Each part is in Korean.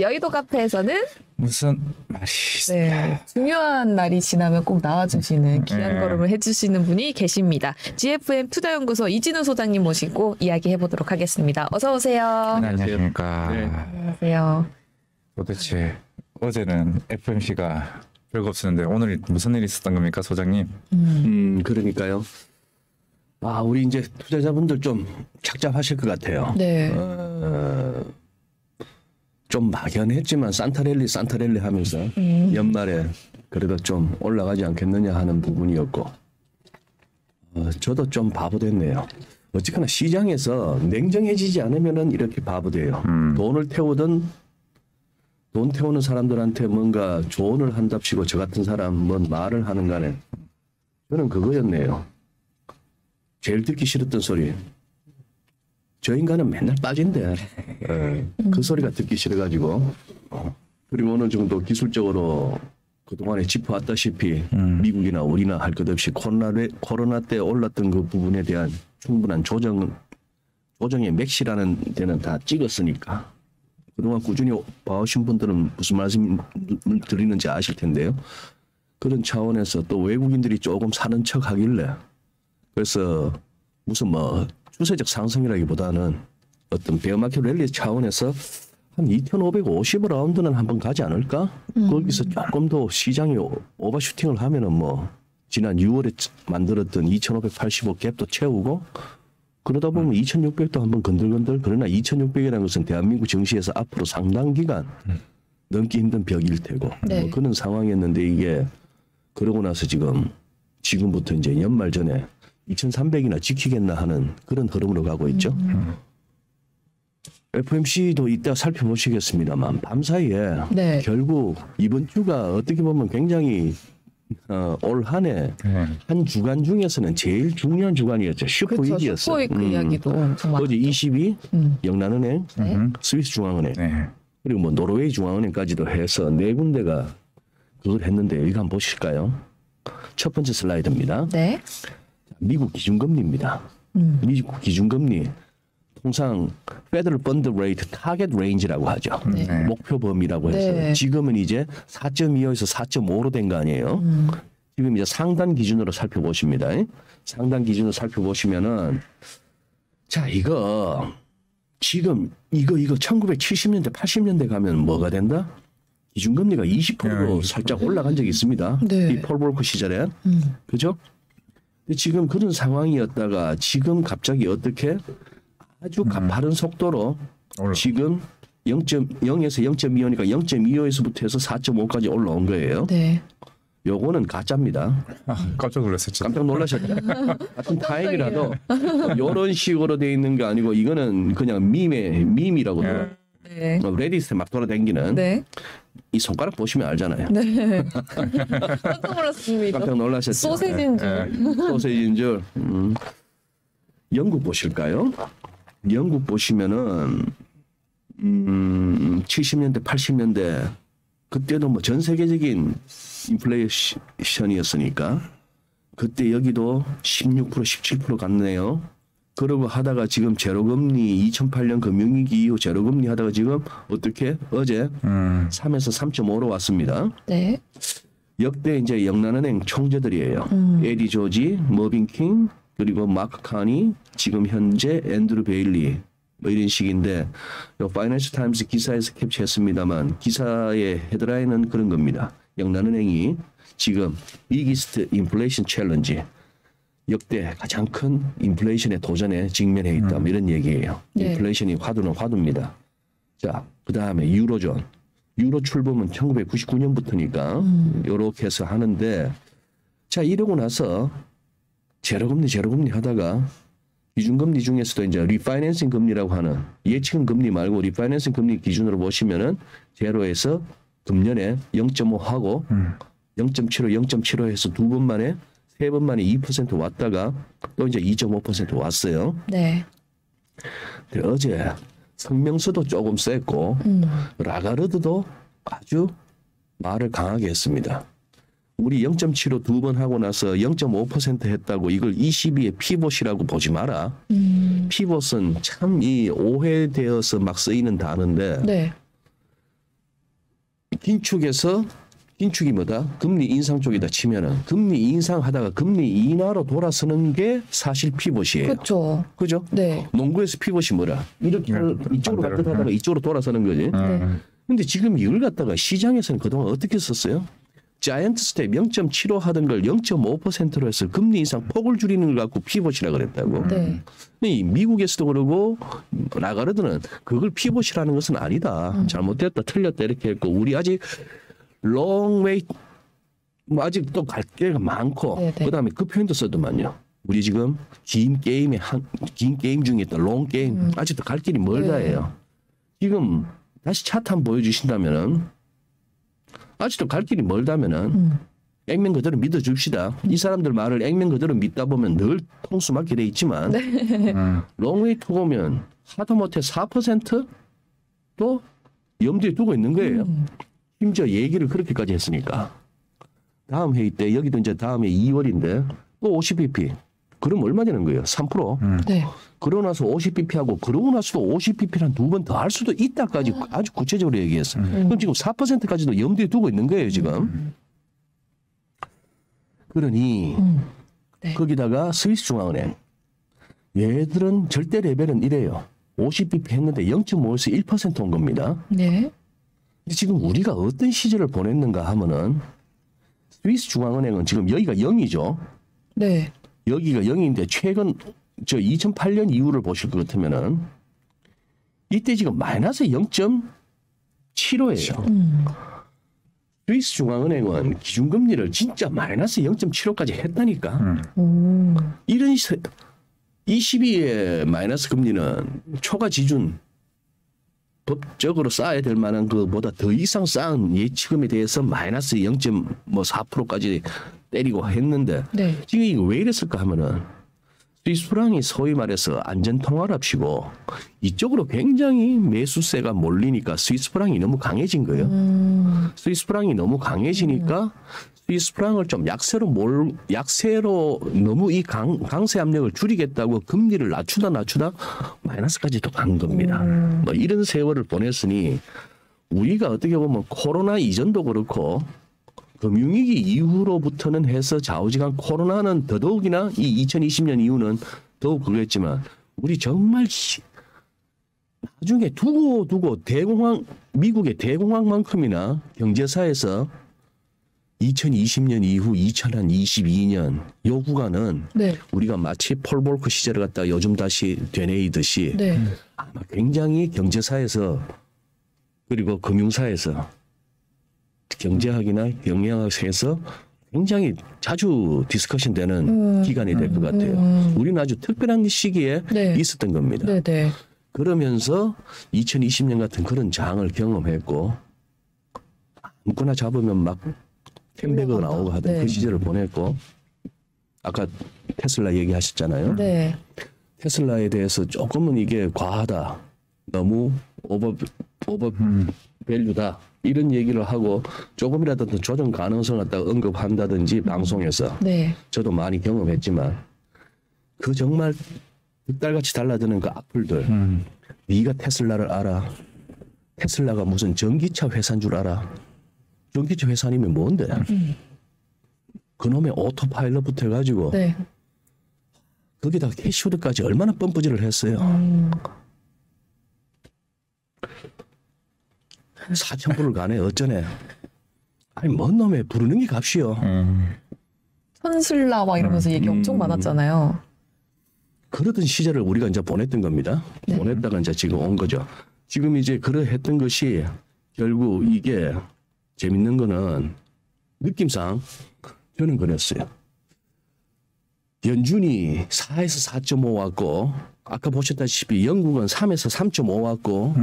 여의도 카페에서는 무슨 말이 네, 중요한 날이 지나면 꼭 나와주시는 귀한 걸음을 해주시는 분이 계십니다. GFM 투자연구소 이진우 소장님 모시고 이야기해보도록 하겠습니다. 어서 오세요. 안녕하십니까. 네. 안녕하세요. 도대체 어제는 FMC가 별거 없었는데 오늘 무슨 일이 있었던 겁니까, 소장님? 그러니까요. 아, 우리 이제 투자자분들 좀 착잡하실 것 같아요. 네. 좀 막연했지만 산타랠리 하면서 연말에 그래도 좀 올라가지 않겠느냐 하는 부분이었고, 저도 좀 바보 됐네요. 어쨌거나 시장에서 냉정해지지 않으면은 이렇게 바보 돼요. 돈 태우는 사람들한테 뭔가 조언을 한답시고 저 같은 사람 뭔 말을 하는 간에 저는 그거였네요. 제일 듣기 싫었던 소리. 저 인간은 맨날 빠진대. 그 소리가 듣기 싫어가지고. 그리고 어느 정도 기술적으로 그동안에 짚어왔다시피 미국이나 우리나 할 것 없이 코로나 때 올랐던 그 부분에 대한 충분한 조정의 맥시라는 데는 다 찍었으니까. 그동안 꾸준히 봐오신 분들은 무슨 말씀을 드리는지 아실 텐데요. 그런 차원에서 또 외국인들이 조금 사는 척 하길래 그래서 무슨 뭐 추세적 상승이라기보다는 어떤 베어마켓 랠리 차원에서 한 2,550라운드는 한번 가지 않을까? 거기서 조금 더 시장이 오버슈팅을 하면은 뭐 지난 6월에 만들었던 2,585 갭도 채우고 그러다 보면 2,600도 한번 건들건들. 그러나 2,600이라는 것은 대한민국 증시에서 앞으로 상당 기간 넘기 힘든 벽일 테고 네. 뭐 그런 상황이었는데 이게 그러고 나서 지금부터 이제 연말 전에 2,300이나 지키겠나 하는 그런 흐름으로 가고 있죠. FMC도 이따 살펴보시겠습니다만 밤사이에 네. 결국 이번 주가 어떻게 보면 굉장히 올 한 해 한 주간 중에서는 제일 중요한 주간이었죠. 슈퍼위기였어요. 슈퍼위크 이야기도 엄청 많았죠. 어제 22 영란은행, 네. 스위스 중앙은행 네. 그리고 뭐 노르웨이 중앙은행까지도 해서 네 군데가 그걸 했는데 이거 한번 보실까요? 첫 번째 슬라이드입니다. 네. 미국 기준금리입니다. 미국 기준금리 통상 Federal Fund Rate Target Range라고 하죠. 네. 목표 범위라고 해서 네. 지금은 지금은 이제 4.25에서 4.5로 된 거 아니에요. 지금 이제 상단 기준으로 살펴보십니다. 상단 기준으로 살펴보시면은 자 이거 지금 이거 1970년대 80년대 가면 뭐가 된다? 기준금리가 20%로 살짝 올라간 적이 있습니다. 네. 이 폴 볼커 시절에. 그죠? 근데 지금 그런 상황이었다가 지금 갑자기 어떻게 아주 가파른 속도로 지금 0.0에서 0.25니까 0.25에서부터 해서 4.5까지 올라온 거예요. 네. 요거는 가짜입니다. 깜짝 놀랐었죠. 깜짝 놀라셨죠? 같은 타임이라도 이런 식으로 돼 있는 게 아니고 이거는 그냥 밈이라고 네. 레딧에 막 돌아다니는 네. 이 손가락 보시면 알잖아요. 네. 깜짝 놀랐습니다. 깜짝 놀라셨죠? 소세지인 줄. 소세지인 줄. 영국 보실까요? 영국 보시면은 70년대 80년대 그때도 뭐 전 세계적인 인플레이션이었으니까 그때 여기도 16% 17% 갔네요. 그러고 하다가 지금 제로금리 2008년 금융위기 이후 제로금리 하다가 지금 어떻게 어제 3에서 3.5로 왔습니다. 네. 역대 이제 영란은행 총재들이에요. 에디 조지, 머빈 킹, 그리고 마크 카니, 지금 현재 앤드루 베일리 뭐 이런 식인데 요 파이낸셜 타임스 기사에서 캡처했습니다만 기사의 헤드라인은 그런 겁니다. 영란은행이 지금 비기스트 인플레이션 챌린지 역대 가장 큰 인플레이션의 도전에 직면해 있다. 뭐 이런 얘기예요. 네. 인플레이션이 화두는 화두입니다. 자, 그다음에 유로존. 유로 출범은 1999년부터니까 요렇게 해서 하는데 자, 이러고 나서 제로금리 하다가 기준금리 중에서도 이제 리파이낸싱 금리라고 하는 예측은 금리 말고 리파이낸싱 금리 기준으로 보시면은 제로에서 금년에 0.5 하고 0.75, 0.75 해서 두 번 만에 세 번 만에 2% 왔다가 또 이제 2.5% 왔어요. 네. 근데 어제 성명서도 조금 셌고 라가르드도 아주 말을 강하게 했습니다. 우리 0.75 두 번 하고 나서 0.5% 했다고 이걸 22의 피봇이라고 보지 마라. 피봇은 참 이 오해되어서 막 쓰이는 단어인데 네. 긴축이 뭐다? 금리 인상 쪽이다 치면은 금리 인상하다가 금리 인하로 돌아서는 게 사실 피벗이에요. 그렇죠. 그죠? 네. 농구에서 피벗이 뭐라? 이렇게 이쪽으로 갔다 하다가 이쪽으로 돌아서는 거지. 근데 지금 이걸 갖다가 시장에서는 그동안 어떻게 썼어요? 자이언트 스텝 0.75 하던 걸 0.5%로 해서 금리 인상 폭을 줄이는 걸 갖고 피벗이라 그랬다고. 네. 이 미국에서도 그러고 라가르드는 그걸 피벗이라는 것은 아니다. 잘못됐다, 틀렸다 이렇게 했고 우리 아직 롱웨이 아직 또 갈 길가 많고 네네. 그다음에 그 표현도 쓰더만요. 우리 지금 긴 게임 중에 있다. 롱 게임 아직도 갈 길이 멀다예요. 지금 다시 차트 한번 보여주신다면은 아직도 갈 길이 멀다면은 액면 그대로 믿어줍시다. 이 사람들 말을 액면 그대로 믿다 보면 늘 통수 맞게 돼 있지만 롱웨이 투 보면 하다못해 4%도 염두에 두고 있는 거예요. 심지어 얘기를 그렇게까지 했으니까 다음 회의 때 여기도 이제 다음에 2월인데 또 50bp 그럼 얼마 되는 거예요? 3%. 네. 그러고 나서 50bp하고 그러고 나서도 50bp를 2번 더 할 수도 있다까지 아주 구체적으로 얘기했어요. 그럼 지금 4%까지도 염두에 두고 있는 거예요 지금. 그러니 네. 거기다가 스위스 중앙은행 얘들은 절대 레벨은 이래요. 50bp 했는데 0.5에서 1%온 겁니다. 네. 근데 지금 우리가 어떤 시절을 보냈는가 하면은 스위스 중앙은행은 지금 여기가 0이죠. 네. 여기가 0인데 최근 2008년 이후를 보실 것 같으면은 이때 지금 마이너스 0.75예요. 스위스 중앙은행은 기준금리를 진짜 마이너스 0.75까지 했다니까. 이런 22의 마이너스 금리는 초과 지준 법적으로 쌓아야 될 만한 그보다 더 이상 쌓은 예치금에 대해서 마이너스 0.4%까지 때리고 했는데 네. 지금 이거 왜 이랬을까 하면은 스위스 프랑이 소위 말해서 안전통화랍시고 이쪽으로 굉장히 매수세가 몰리니까 스위스 프랑이 너무 강해진 거예요. 스위스 프랑이 너무 강해지니까 스위스 프랑을 좀 약세로 너무 이 강세 압력을 줄이겠다고 금리를 낮추다 마이너스까지도 간 겁니다. 뭐 이런 세월을 보냈으니 우리가 어떻게 보면 코로나 이전도 그렇고 금융위기 이후로부터는 해서 좌우지간 코로나는 더더욱이나 이 2020년 이후는 더욱 그랬지만 우리 정말 나중에 두고 미국의 대공황만큼이나 경제사에서 2020년 이후 2022년 요 구간은 네. 우리가 마치 폴 볼커 시절을 갖다가 요즘 다시 되뇌이듯이 네. 아마 굉장히 경제사에서 그리고 금융사에서 경제학이나 경영학에서 굉장히 자주 디스커션 되는 기간이 될 것 같아요. 우리는 아주 특별한 시기에 네. 있었던 겁니다. 네. 네. 그러면서 2020년 같은 그런 장을 경험했고 아무거나 잡으면 막 캔베그가 나오고 하던 네. 그 시절을 보냈고 아까 테슬라 얘기하셨잖아요. 네. 테슬라에 대해서 조금은 이게 과하다. 너무 오버 밸류다. 이런 얘기를 하고 조금이라도 더 조정 가능성을 갖다가 언급한다든지 방송에서 네. 저도 많이 경험했지만 그 정말 득달같이 달라드는 그 악플들 네가 테슬라를 알아? 테슬라가 무슨 전기차 회사인 줄 알아? 전기차 회사 아니면 뭔데? 그놈의 오토파일럿부터 해가지고 네. 거기다가 캐시우드까지 얼마나 펌프질을 했어요. 4,000불을 가네 어쩌네. 아니 뭔 놈에 부르는 게 값이요. 선슬라 막 이러면서 얘기 엄청 많았잖아요. 그러던 시절을 우리가 이제 보냈던 겁니다. 네. 보냈다가 이제 지금 온 거죠. 지금 이제 그러했던 것이 결국 이게 재밌는 거는 느낌상 저는 그랬어요. 연준이 4에서 4.5 왔고 아까 보셨다시피 영국은 3에서 3.5 왔고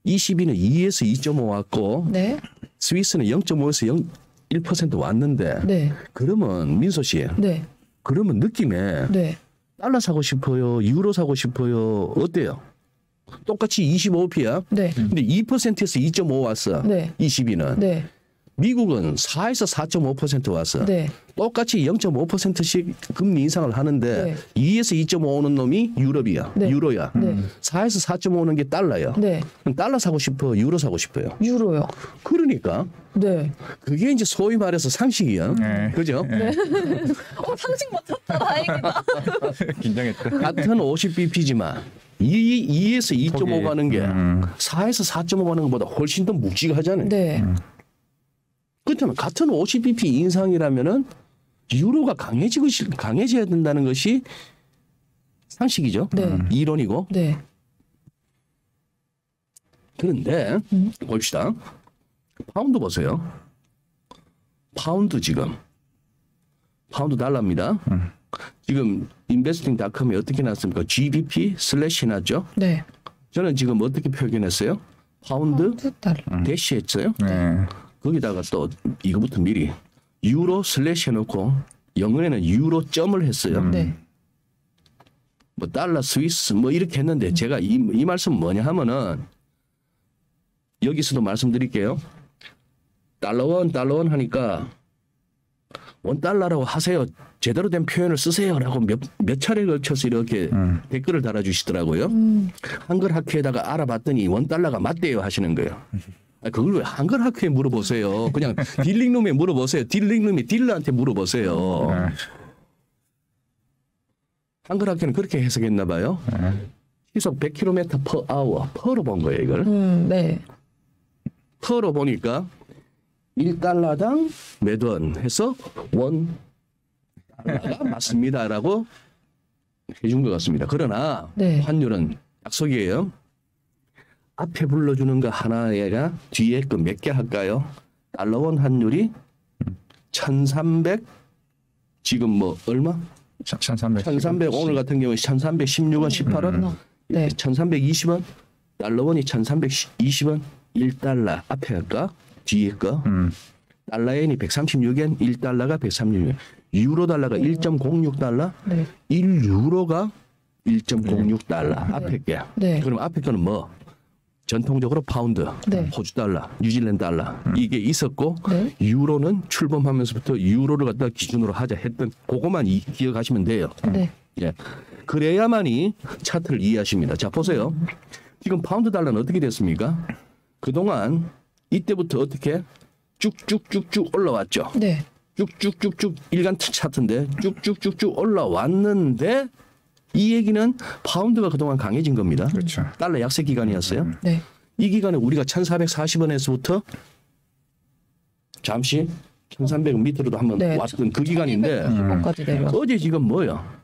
22는 2에서 2.5 왔고 네. 스위스는 0.5에서 1% 왔는데 네. 그러면 민소 씨 네. 그러면 느낌에 네. 달러 사고 싶어요? 유로 사고 싶어요? 어때요? 똑같이 25p야. 네. 근데 2%에서 2.5 왔어. 네. 22는. 네. 미국은 4에서 4.5% 왔어. 네. 똑같이 0.5%씩 금리 인상을 하는데 네. 2에서 2.5 오는 놈이 유럽이야. 네. 유로야. 네. 4에서 4.5 오는 게 달러야. 네. 그럼 달러 사고 싶어? 유로 사고 싶어요? 유로요. 그러니까 네. 그게 이제 소위 말해서 상식이야. 네. 그죠? 상식 맞췄다. 다행이다. 긴장했다. 같은 50bp지만 2에서 2.5 거기, 가는 게 4에서 4.5 가는 것보다 훨씬 더 묵직하잖아요. 네. 그렇다면 같은 50bp 인상이라면은 유로가 강해져야 된다는 것이 상식이죠. 네. 이론이고. 네. 그런데 봅시다. 파운드 보세요. 파운드 지금 파운드 달러입니다. 지금 인베스팅닷컴이 어떻게 났습니까? GBP 슬래시 났죠. 네. 저는 지금 어떻게 표현했어요? 파운드 달러. 대시 했어요. 네. 거기다가 또 이거부터 미리 유로 슬래시 해놓고 영어에는 유로 점을 했어요. 네. 뭐 달러 스위스 뭐 이렇게 했는데 제가 이 말씀 뭐냐 하면은 여기서도 말씀드릴게요. 달러원 하니까 $1라고 하세요. 제대로 된 표현을 쓰세요라고 몇 차례 걸쳐서 이렇게 댓글을 달아주시더라고요. 한글 학회에다가 알아봤더니 $1가 맞대요 하시는 거예요. 그걸 왜 한글 학회에 물어보세요. 그냥 딜링룸에 물어보세요. 딜링룸이 딜러한테 물어보세요. 한글 학회는 그렇게 해석했나 봐요. 시속 100km per hour. 퍼로 본 거예요 이걸. 네. 퍼로 보니까 1달러당 몇 원 해서 $1가 맞습니다라고 해준 것 같습니다. 그러나 네. 환율은 약속이에요. 앞에 불러주는 거 하나가 뒤에 거 몇 개 할까요? 달러원 환율이 1300 지금 뭐 얼마? 1300 오늘 같은 경우에 1316원 18원 네. 1320원 달러원이 1320원 1달러 앞에 할까? 뒤에 거 달러엔이 136엔 1달러가 136엔 유로 달러가 1.06달러 네. 1유로가 1.06달러 앞에 게 네. 그럼 앞에 거는 뭐 전통적으로 파운드, 네. 호주 달러, 뉴질랜드 달러 이게 있었고 네. 유로는 출범하면서부터 유로를 갖다 기준으로 하자 했던 그것만 기억하시면 돼요. 네. 예. 그래야만이 차트를 이해하십니다. 자 보세요. 지금 파운드 달러는 어떻게 됐습니까? 그동안 이때부터 어떻게 쭉쭉쭉쭉 올라왔죠. 네. 쭉쭉쭉쭉 일간 차트인데 쭉쭉쭉쭉 올라왔는데 이 얘기는 파운드가 그동안 강해진 겁니다. 그렇죠. 달러 약세 기간이었어요. 네. 이 기간에 우리가 1440원에서부터 잠시 1300원 밑으로도 한번 네. 왔던 그 기간인데 1200까지 내려왔어요. 어제 지금 뭐야?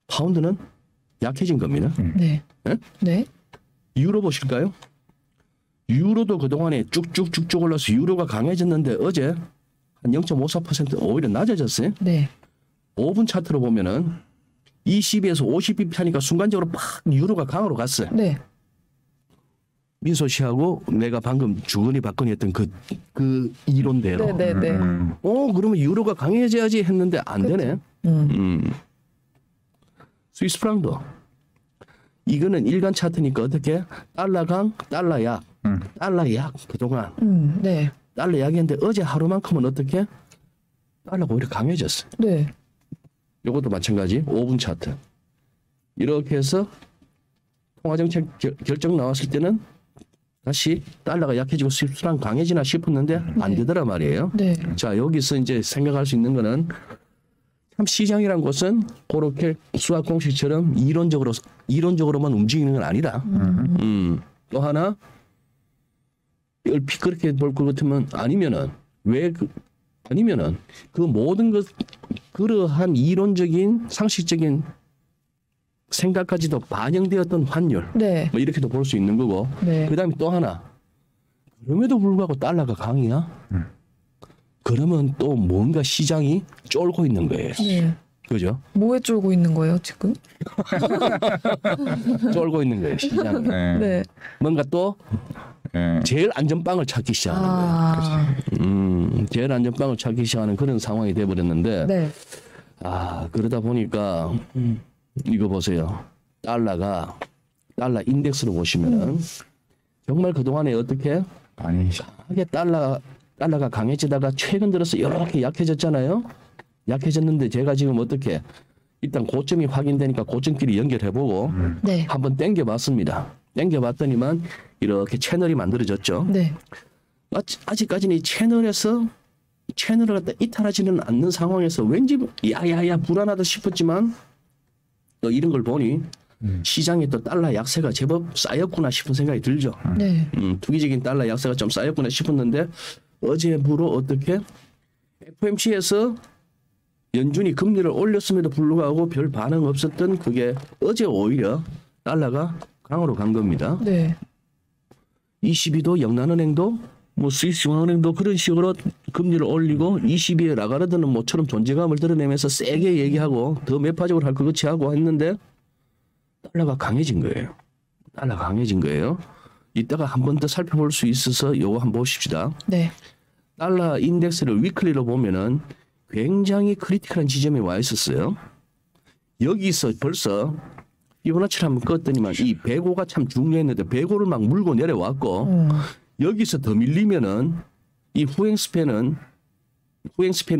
파운드는 약해진 겁니다. 네. 예? 네. 유로 보실까요? 유로도 그동안에 쭉쭉쭉쭉 올라서 유로가 강해졌는데 어제 한 0.54% 오히려 낮아졌어요. 네. 5분 차트로 보면은 20에서 50bp 하니까 순간적으로 팍 유로가 강으로 갔어요. 네. 민소 씨하고 내가 방금 주거니 받거니 했던 그 이론대로. 네. 네. 네. 그러면 유로가 강해져야지 했는데 안 되네. 스위스 프랑도. 이거는 일간 차트니까 어떻게 달러 강, 달러 약. 달러 약 그동안 네. 달러 약이었는데 어제 하루만큼은 어떻게 달러가 오히려 강해졌어요. 네. 이것도 마찬가지 5분 차트. 이렇게 해서 통화정책 결정 나왔을 때는 다시 달러가 약해지고 스위스 프랑 강해지나 싶었는데 안 되더라 말이에요. 네. 자 여기서 이제 생각할 수 있는 거는 참 시장이란 것은 그렇게 수학 공식처럼 이론적으로만 움직이는 건 아니다. 또 하나 얼핏 그렇게 볼 것 같으면 아니면은 그 모든 것 그러한 이론적인 상식적인 생각까지도 반영되었던 환율 네. 뭐 이렇게도 볼 수 있는 거고 네. 그다음에 또 하나 그럼에도 불구하고 달러가 강이야. 그러면 또 뭔가 시장이 쫄고 있는 거예요. 네. 그죠? 뭐에 쫄고 있는 거예요, 지금? 쫄고 있는 거예요, 시장이. 네. 네. 뭔가 또 네. 제일 안전빵을 찾기 시작하는 거예요. 제일 안전빵을 찾기 시작하는 그런 상황이 돼버렸는데 네. 그러다 보니까 이거 보세요. 달러 인덱스로 보시면은 정말 그동안에 어떻게 많이 하게 달러가 강해지다가 최근 들어서 이렇게 약해졌잖아요. 약해졌는데 제가 지금 어떻게 일단 고점이 확인되니까 고점끼리 연결해보고 네. 한번 땡겨봤습니다. 땡겨봤더니만 이렇게 채널이 만들어졌죠. 네. 아직까지는 이 채널을 갖다 이탈하지는 않는 상황에서 왠지 야야야 불안하다 싶었지만 또 이런 걸 보니 시장에 또 달러 약세가 제법 쌓였구나 싶은 생각이 들죠. 네. 투기적인 달러 약세가 좀 쌓였구나 싶었는데 어제부로 어떻게 FOMC에서 연준이 금리를 올렸음에도 불구하고 별 반응 없었던 그게 어제 오히려 달러가 강으로 간 겁니다. 네. 22도 영란은행도 뭐 스위스 중앙은행도 그런 식으로 금리를 올리고 22에 라가르드는 모처럼 존재감을 드러내면서 세게 얘기하고 더 매파적으로 할 것 같이 하고 했는데 달러가 강해진 거예요. 달러가 강해진 거예요. 이따가 한 번 더 살펴볼 수 있어서 요거 한번 보십시다. 네. 달러 인덱스를 위클리로 보면은 굉장히 크리티컬한 지점에 와 있었어요. 여기서 벌써 피보나치를 한번 껐더니만 이 105가 참 중요했는데 105를 막 물고 내려왔고 여기서 더 밀리면은 이 후행 스팬의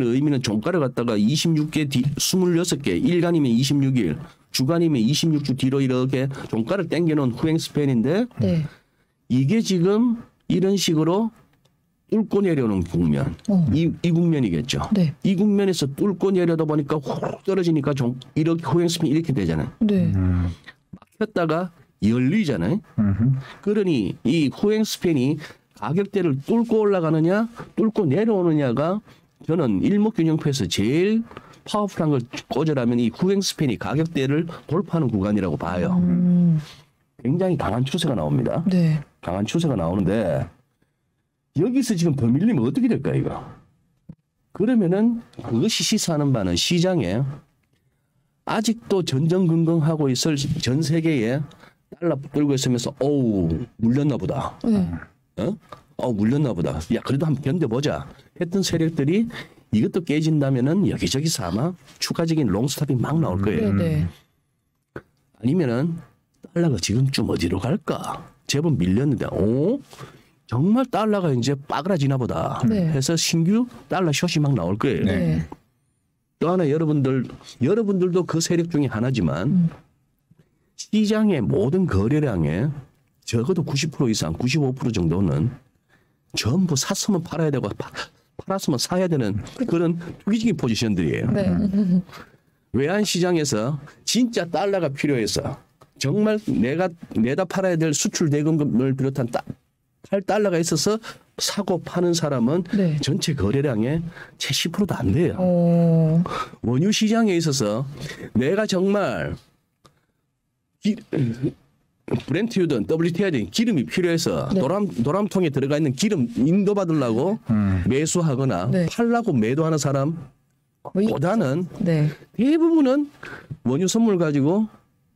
의미는 종가를 갖다가 26개 26개 일간이면 26일 주간이면 26주 뒤로 이렇게 종가를 당겨놓은 후행 스팬인데 네. 이게 지금 이런 식으로 뚫고 내려오는 국면 이 국면이겠죠. 네. 이 국면에서 뚫고 내려다 보니까 확 떨어지니까 이렇게 후행 스팬이 이렇게 되잖아요. 네. 막혔다가 열리잖아요. 그러니 이 후행 스팬이 가격대를 뚫고 올라가느냐 뚫고 내려오느냐가 저는 일목균형표에서 제일 파워풀한 걸 꽂으라면 이 후행 스팬이 가격대를 돌파하는 구간이라고 봐요. 굉장히 강한 추세가 나옵니다. 네. 강한 추세가 나오는데 여기서 지금 더 밀리면 어떻게 될까 이거. 그러면은 그것이 시사하는 바는 시장에 아직도 전전긍긍하고 있을 전 세계에 달러 붙들고 있으면서 어우 물렸나 보다. 물렸나 보다. 야 그래도 한번 견뎌보자 했던 세력들이 이것도 깨진다면은 여기저기서 아마 추가적인 롱스탑이 막 나올 거예요. 네. 아니면은 달러가 지금쯤 어디로 갈까? 제법 밀렸는데 정말 달러가 이제 빠그라지나 보다 네. 해서 신규 달러 숏이 막 나올 거예요. 네. 또 하나 여러분들도 그 세력 중에 하나지만 시장의 모든 거래량의 적어도 90% 이상 95% 정도는 전부 샀으면 팔아야 되고 팔았으면 사야 되는 그런 투기적인 포지션들이에요. 네. 외환시장에서 진짜 달러가 필요해서 정말 내다 팔아야 될 수출 대금을 비롯한 팔 달러가 있어서 사고 파는 사람은 네. 전체 거래량의 채 10%도 안 돼요. 원유 시장에 있어서 내가 정말 브렌트유든 WTI든 기름이 필요해서 네. 도람통에 들어가 있는 기름 인도받으려고 매수하거나 네. 팔라고 매도하는 사람 보다는 네. 대부분은 원유 선물 가지고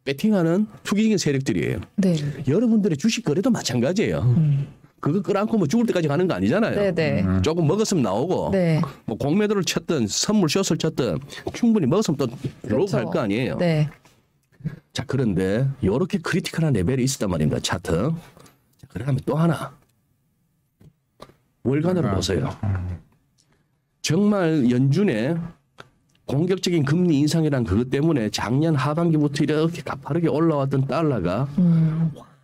배팅하는 투기적인 세력들이에요. 네. 여러분들의 주식 거래도 마찬가지예요. 그거 끌어안고 뭐 죽을 때까지 가는 거 아니잖아요. 네. 네. 조금 먹었으면 나오고 네. 뭐 공매도를 쳤든 선물 숏을 쳤든 충분히 먹었으면 또 들어오고 갈 거 아니에요. 네. 자 그런데 이렇게 크리티컬한 레벨이 있었단 말입니다. 차트. 자, 그러면 또 하나 월간으로 보세요. 정말 연준의 공격적인 금리 인상이란 그것 때문에 작년 하반기부터 이렇게 가파르게 올라왔던 달러가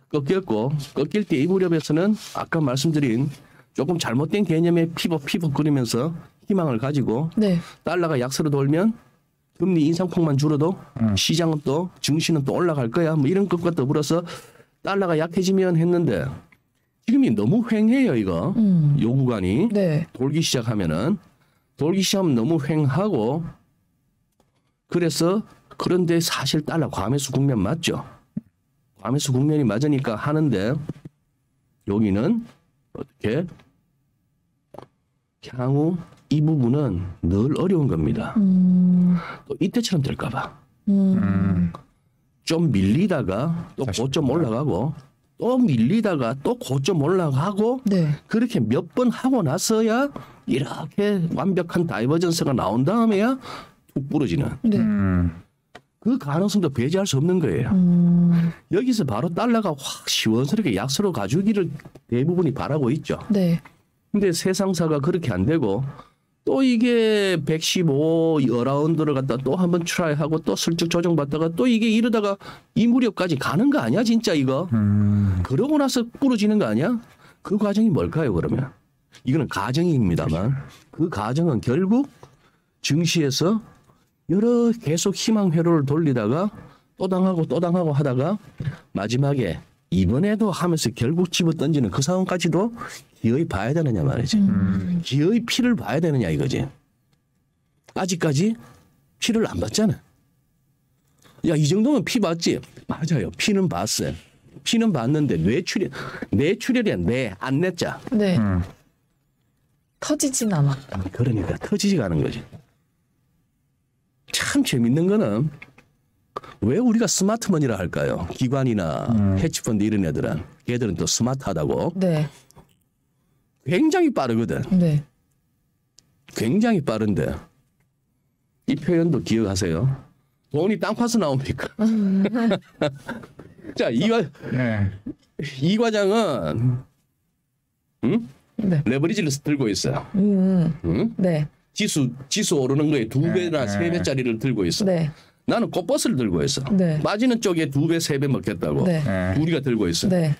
꺾였고 꺾일 때 이 무렵에서는 아까 말씀드린 조금 잘못된 개념에 피복거리면서 희망을 가지고 네. 달러가 약세로 돌면 금리 인상폭만 줄어도 시장은 또 증시는 또 올라갈 거야 뭐 이런 것과 더불어서 달러가 약해지면 했는데 지금이 너무 횡해요 이거 요 구간이 네. 돌기 시작하면 너무 횡하고 그래서 그런데 사실 달러 과매수 국면 맞죠? 과매수 국면이 맞으니까 하는데 여기는 어떻게 향후 이 부분은 늘 어려운 겁니다. 또 이때처럼 될까 봐. 좀 밀리다가 또 고점 올라가고 또 밀리다가 또 고점 올라가고 네. 그렇게 몇 번 하고 나서야 이렇게 완벽한 다이버전스가 나온 다음에야 툭 부러지는 네. 그 가능성도 배제할 수 없는 거예요. 여기서 바로 달러가 확 시원스럽게 약세로 가주기를 대부분이 바라고 있죠. 네. 근데 세상사가 그렇게 안 되고 또 이게 115 어라운드를 갖다 또 한번 트라이하고 또 슬쩍 조정받다가 또 이게 이러다가 이 무렵까지 가는 거 아니야 진짜 이거? 그러고 나서 부러지는 거 아니야? 그 과정이 뭘까요 그러면? 이거는 가정입니다만 그 가정은 결국 증시에서 여러 계속 희망 회로를 돌리다가 또 당하고 하다가 마지막에 이번에도 하면서 결국 집어 던지는 그 상황까지도 기어이 봐야 되느냐 말이지. 기어이 피를 봐야 되느냐 이거지. 아직까지 피를 안 봤잖아. 야, 이 정도면 피 봤지? 맞아요. 피는 봤어요. 피는 봤는데 뇌출혈이야. 안 냈자. 네. 터지진 않았다. 그러니까 터지지가 않은 거지. 참 재밌는 거는 왜 우리가 스마트머니라 할까요? 기관이나 헤지펀드 이런 애들은 걔들은 또 스마트하다고. 네. 굉장히 빠르거든. 네. 굉장히 빠른데 이 표현도 기억하세요. 돈이 땅 파서 나옵니까? 자, 네. 이 과장은 네. 레버리지를 들고 있어요. 응? 네. 지수 오르는 거에 2배나 3배짜리를 들고 있어. 네. 나는 꽃버스를 들고 있어. 네. 빠지는 쪽에 2배, 3배 먹겠다고. 네. 우리가 들고 있어. 네.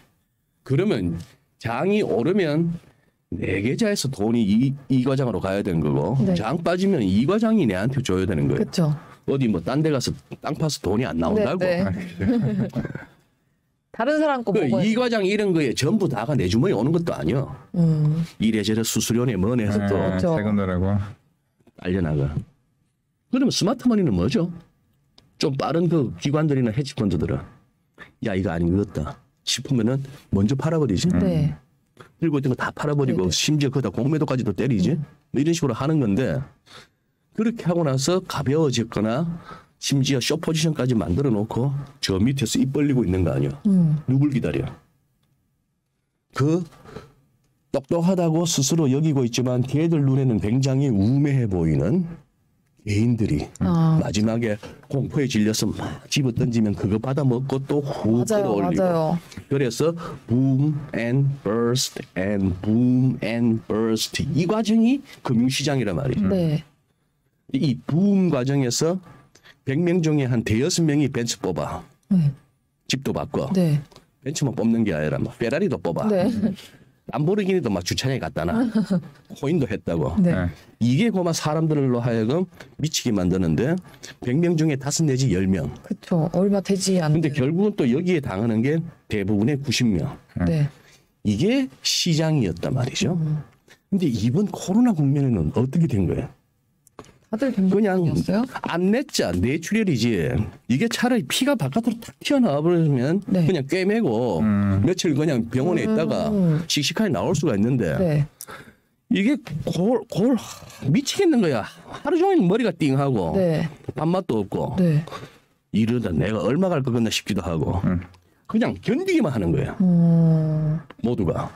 그러면 장이 오르면 내 계좌에서 돈이 이 과장으로 가야 되는 거고 네. 장 빠지면 이 과장이 내한테 줘야 되는 거예요. 그렇죠. 어디 뭐 딴 데 가서 땅 파서 돈이 안 나온다고. 네. 다른 사람 거 그 먹어야 이 과장 이런 거에 전부 다가 내 주머니에 오는 것도 아니야. 이래저래 수수료네 뭐네 해서 또 그렇죠. 세금들하고. 알려나가. 그러면 스마트머니는 뭐죠? 좀 빠른 그 기관들이나 헤지펀드들은 야 이거 아닌 것 같다 싶으면은 먼저 팔아버리지. 네. 들고 있던 거 다 팔아버리고 네네. 심지어 거기다 공매도까지도 때리지. 뭐 이런 식으로 하는 건데 그렇게 하고 나서 가벼워졌거나 심지어 숏 포지션까지 만들어 놓고 저 밑에서 입 벌리고 있는 거 아니야. 누굴 기다려. 그 똑똑하다고 스스로 여기고 있지만 걔들 눈에는 굉장히 우매해 보이는 개인들이 마지막에 공포에 질려서 막 집어 던지면 그거 받아 먹고 또 후 맞아요. 끌어올리고. 맞아요. 그래서 boom and burst and boom and burst 이 과정이 금융시장이란 말이죠. 네. 이 boom 과정에서 100명 중에 한 대여섯 명이 벤츠 뽑아. 집도 바꿔. 네. 벤츠만 뽑는 게 아니라 막 페라리도 뽑아. 네. 람보르기니도 막 주차장에 갖다 놔. 코인도 했다고. 네. 네. 이게 고마 사람들로 하여금 미치게 만드는데 100명 중에 5 내지 10명. 그렇죠. 얼마 되지 않는. 근데 결국은 또 여기에 당하는 게 대부분의 90명. 네. 이게 시장이었단 말이죠. 근데 이번 코로나 국면에는 어떻게 된 거예요? 다들 그냥 변동이었어요? 안 냈자 뇌출혈이지. 이게 차라리 피가 바깥으로 탁 튀어나와 버리면 네. 그냥 꿰매고 며칠 그냥 병원에 있다가 씩씩하게 나올 수가 있는데 네. 이게 골 미치겠는 거야. 하루 종일 머리가 띵하고 네. 밥맛도 없고 네. 이러다 내가 얼마 갈 거겠나 싶기도 하고 그냥 견디기만 하는 거야. 모두가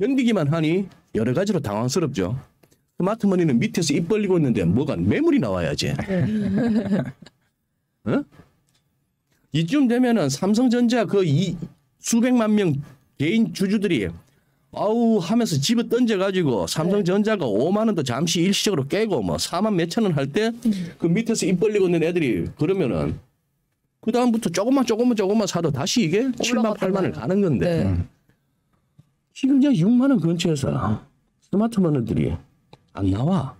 견디기만 하니 여러 가지로 당황스럽죠. 스마트머니는 밑에서 입 벌리고 있는데 뭐가 매물이 나와야지. 어? 이쯤 되면은 삼성전자 그 수백만 명 개인 주주들이 아우 하면서 집어 던져가지고 삼성전자가 5만 원도 잠시 일시적으로 깨고 뭐 4만 몇천 원 할 때 그 밑에서 입 벌리고 있는 애들이 그러면은 그 다음부터 조금만 사도 다시 이게 7만 8만을 가는 건데 네. 지금 그냥 6만 원 근처에서 스마트머니들이 안 나와.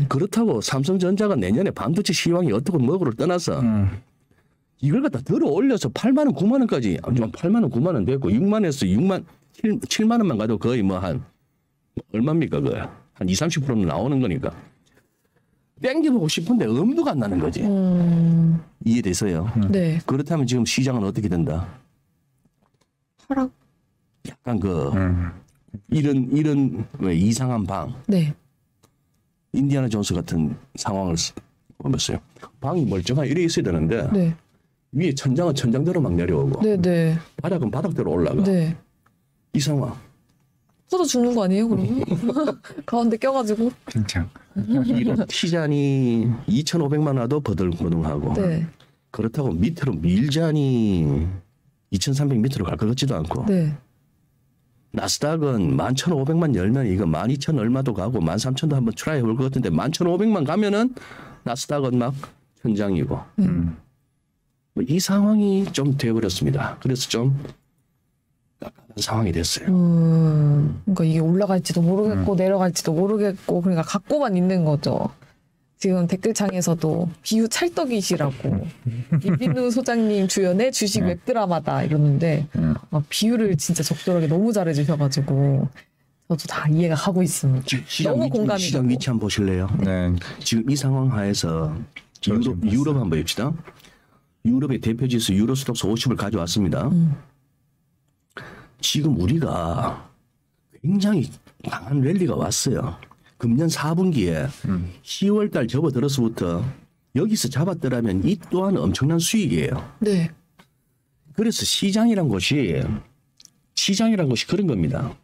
그렇다고 삼성전자가 내년에 반도체 시황이 어떻고 뭐고를 떠나서 이걸 갖다 들어 올려서 8만 원, 9만 원까지 8만 원, 9만 원 됐고 6만에서 6만, 7만 원만 가도 거의 뭐 한 얼마입니까? 그 한 20, 30%는 나오는 거니까. 땡겨보고 싶은데 엄두가 안 나는 거지. 이해돼서요. 네. 그렇다면 지금 시장은 어떻게 된다? 하락. 약간 이런 왜 이상한 방. 네. 인디아나 존스 같은 상황을 보면서요. 방이 멀쩡하게 이래 있어야 되는데 네. 위에 천장은 천장대로 막 내려오고 네. 네. 바닥은 바닥대로 올라가. 네. 이 상황. 서도 죽는 거 아니에요, 그러면? 가운데 껴가지고. 진짜. 이런 시장이 2,500만 와도 버들버둥하고 네. 그렇다고 밑으로 밀자니 2,300 밑으로 갈 것 같지도 않고 네. 나스닥은 11,500만 열면 이거 12,000 얼마도 가고 13,000도 한번 트라이 해볼 것 같은데 11,500만 가면은 나스닥은 막 천장이고 뭐이 상황이 좀 되어버렸습니다. 그래서 좀 깝깝한 상황이 됐어요. 그러니까 이게 올라갈지도 모르겠고 내려갈지도 모르겠고 그러니까 갖고만 있는 거죠. 지금 댓글창에서도 비유 찰떡이시라고 이민우 소장님 주연의 주식 웹드라마다 이러는데 비유를 진짜 적절하게 너무 잘해주셔가지고 저도 다 이해가 가고 있습니다. 너무 공감이 시장 되고. 위치 한번 보실래요? 네. 지금 이 상황 하에서 유럽 한번 봅시다. 유럽의 대표지수 유로스톡스 50을 가져왔습니다. 지금 우리가 굉장히 강한 랠리가 왔어요. 금년 4분기에 10월 달 접어들어서부터 여기서 잡았더라면 이 또한 엄청난 수익이에요. 네. 그래서 시장이란 것이 그런 겁니다.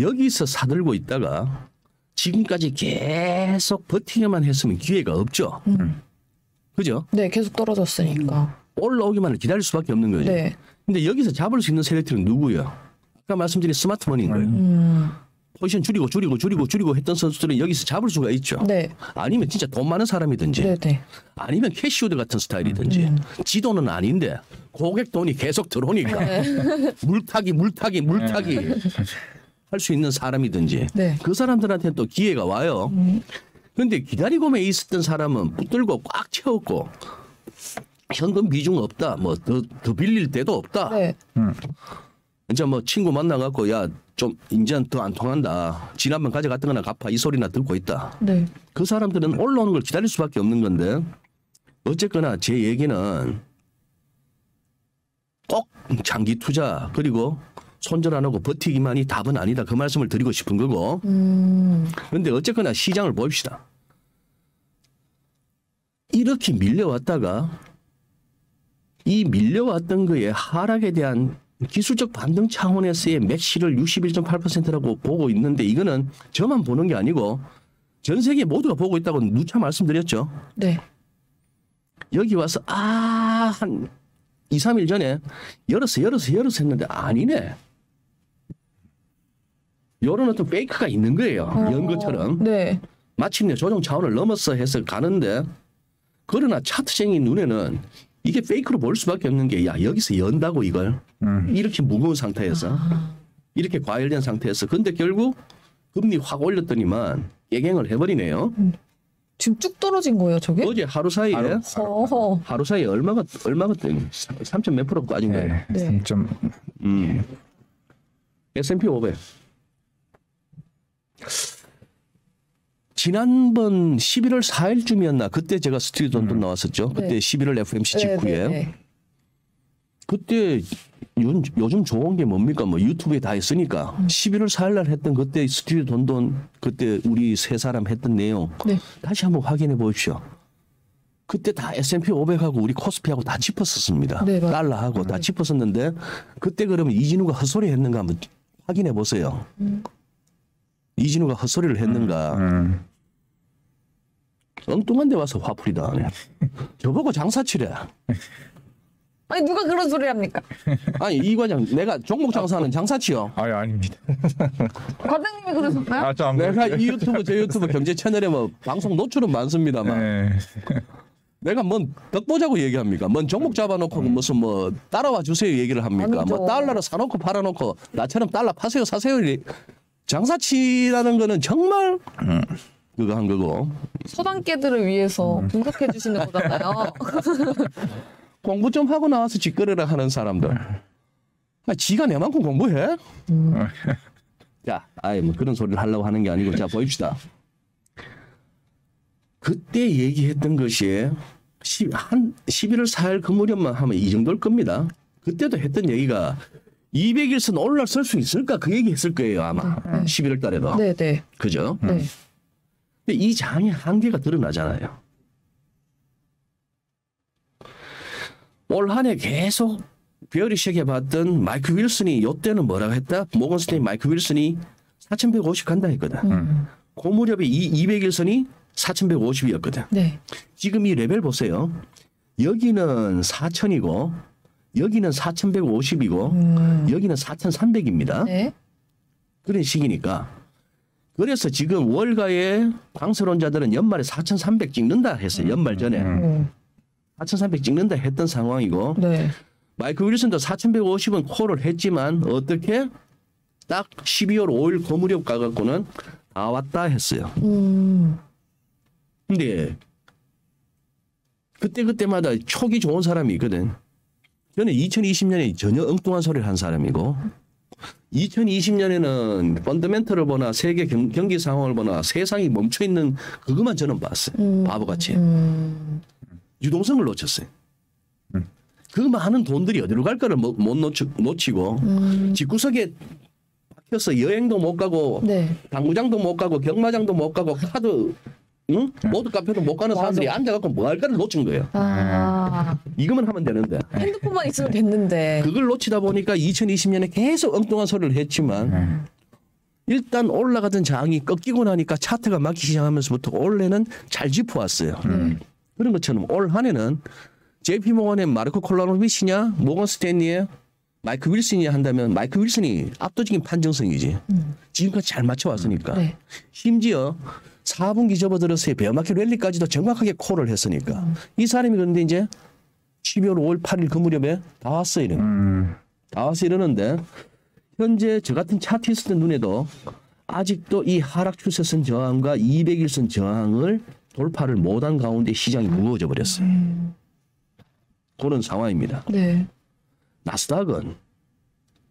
여기서 사들고 있다가 지금까지 계속 버티기만 했으면 기회가 없죠. 그죠? 네, 계속 떨어졌으니까. 올라오기만을 기다릴 수밖에 없는 거죠. 네. 근데 여기서 잡을 수 있는 셀렉트는 누구예요? 아까 말씀드린 스마트폰인 거예요. 포지션 줄이고 했던 선수들은 여기서 잡을 수가 있죠. 네. 아니면 진짜 돈 많은 사람이든지 네, 네. 아니면 캐시우드 같은 스타일이든지 지도는 아닌데 고객 돈이 계속 들어오니까 물타기 할 수 있는 사람이든지 네. 그 사람들한테는 또 기회가 와요. 그런데 기다리고만 있었던 사람은 붙들고 꽉 채웠고 현금 비중 없다. 뭐 더 빌릴 데도 없다. 네. 이제 뭐 친구 만나갖고 야 좀 이제는 더 안 통한다. 지난번 가져갔던 거나 갚아 이 소리나 듣고 있다. 네. 그 사람들은 올라오는 걸 기다릴 수밖에 없는 건데 어쨌거나 제 얘기는 꼭 장기 투자 그리고 손절 안 하고 버티기만이 답은 아니다. 그 말씀을 드리고 싶은 거고. 그런데 어쨌거나 시장을 봅시다. 이렇게 밀려왔다가 이 밀려왔던 거에 하락에 대한 기술적 반등 차원에서의 맥시를 61.8%라고 보고 있는데 이거는 저만 보는 게 아니고 전 세계 모두가 보고 있다고 누차 말씀드렸죠. 네. 여기 와서 한 2, 3일 전에 열었어 했는데 아니네. 이런 어떤 페이크가 있는 거예요. 연 것처럼. 네. 마침내 조정 차원을 넘었어 해서 가는데 그러나 차트쟁이 눈에는 이게 페이크로 볼 수밖에 없는 게 야 여기서 연다고 이걸 이렇게 무거운 상태에서 이렇게 과열된 상태에서 근데 결국 금리 확 올렸더니만 깨갱을 해버리네요. 지금 쭉 떨어진 거예요, 저게? 어제 하루 사이에 어허. 하루 사이에 얼마가 3점 몇 프로 빠진 거예요. 네. 네. 3점. S&P 500. 지난번 11월 4일쯤이었나 그때 제가 스튜디오 돈돈 나왔었죠. 그때 네. 11월 FMC 네, 직후에. 네. 그때 요즘 좋은 게 뭡니까? 뭐 유튜브에 다 있으니까 11월 4일 날 했던 그때 스튜디오 돈돈 그때 우리 세 사람 했던 내용 네. 다시 한번 확인해 보십시오. 그때 다 S&P 500하고 우리 코스피하고 다 짚었었습니다. 네, 맞아요. 달러하고 다 짚었었는데 그때 그러면 이진우가 헛소리 했는가 한번 확인해 보세요. 이진우가 헛소리를 했는가. 엉뚱한 데 와서 화풀이다 하네. 저보고 장사치래. 아니 누가 그런 소리 합니까? 아니 이 과장 내가 종목 장사하는 장사치요. 아유 아닙니다. 과장님이 그러셨나요? 저안 내가 이 유튜브 제 유튜브 경제 채널에 뭐 방송 노출은 많습니다만 네. 내가 뭔 덕보자고 얘기합니까? 뭔 종목 잡아놓고 무슨 뭐 따라와 주세요 얘기를 합니까? 아니죠. 뭐 달러를 사놓고 팔아놓고 나처럼 달러 파세요 사세요 장사치라는 거는 정말 그거 한 거고 서당깨들을 위해서 분석해 주시는 거잖아요. 공부 좀 하고 나와서 짓거리를 하는 사람들. 지가 내만큼 공부해? 자, 뭐 그런 소리를 하려고 하는 게 아니고 자 보입시다. 그때 얘기했던 것이 한 11월 4일 그 무렵만 하면 이 정도일 겁니다. 그때도 했던 얘기가 200일선 올라 쓸 수 있을까 그 얘기했을 거예요 아마 11월 달에도. 네, 네. 그죠? 네. 근데 이 장의 한계가 드러나잖아요. 올 한 해 계속 베어리식 해봤던 마이클 윌슨이 이때는 뭐라고 했다? 모건 스테인 마이클 윌슨이 4,150 간다 했거든. 그 무렵에 이 200일선이 4,150이었거든. 네. 지금 이 레벨 보세요. 여기는 4,000이고 여기는 4,150이고 여기는 4,300입니다. 네. 그런 식이니까. 그래서 지금 월가의 강서론자들은 연말에 4,300 찍는다 했어요. 연말 전에. 4,300 찍는다 했던 상황이고 네. 마이크 윌슨도 4,150은 콜을 했지만 어떻게 딱 12월 5일 그 무렵 가갖고는 다 왔다 했어요. 근데 그때마다 촉이 좋은 사람이 있거든. 저는 2020년에 전혀 엉뚱한 소리를 한 사람이고 2020년에는 펀더멘털을 보나 세계 경기 상황을 보나 세상이 멈춰있는 그것만 저는 봤어요. 바보같이. 유동성을 놓쳤어요. 그 많은 돈들이 어디로 갈까를 못 놓치고 집구석에 박혀서 여행도 못 가고 네. 당구장도 못 가고 경마장도 못 가고 카드 모두 카페도 못 가는 사람들이 앉아갖고 뭐 할까를 놓친 거예요. 아, 이거만 하면 되는데 핸드폰만 있으면 됐는데. 그걸 놓치다 보니까 2020년에 계속 엉뚱한 소리를 했지만 일단 올라가던 장이 꺾이고 나니까 차트가 막히기 시작하면서부터 올해는 잘 짚어왔어요. 그런 것처럼 올 한 해는 JP 모건의 마르코 콜라노비치냐 모건 스탠리의 마이크 윌슨이냐 한다면 마이크 윌슨이 압도적인 판정성이지. 지금까지 잘 맞춰왔으니까. 네. 심지어 4분기 접어들어서의 베어마켓 랠리까지도 정확하게 콜을 했으니까. 이 사람이 그런데 이제 12월 5일 8일 그 무렵에 다 왔어 이러는. 다 와서 이러는데 현재 저 같은 차트리스트 눈에도 아직도 이 하락 추세선 저항과 200일선 저항을 돌파를 못한 가운데 시장이 무거워져 버렸어요. 그런 상황입니다. 네. 나스닥은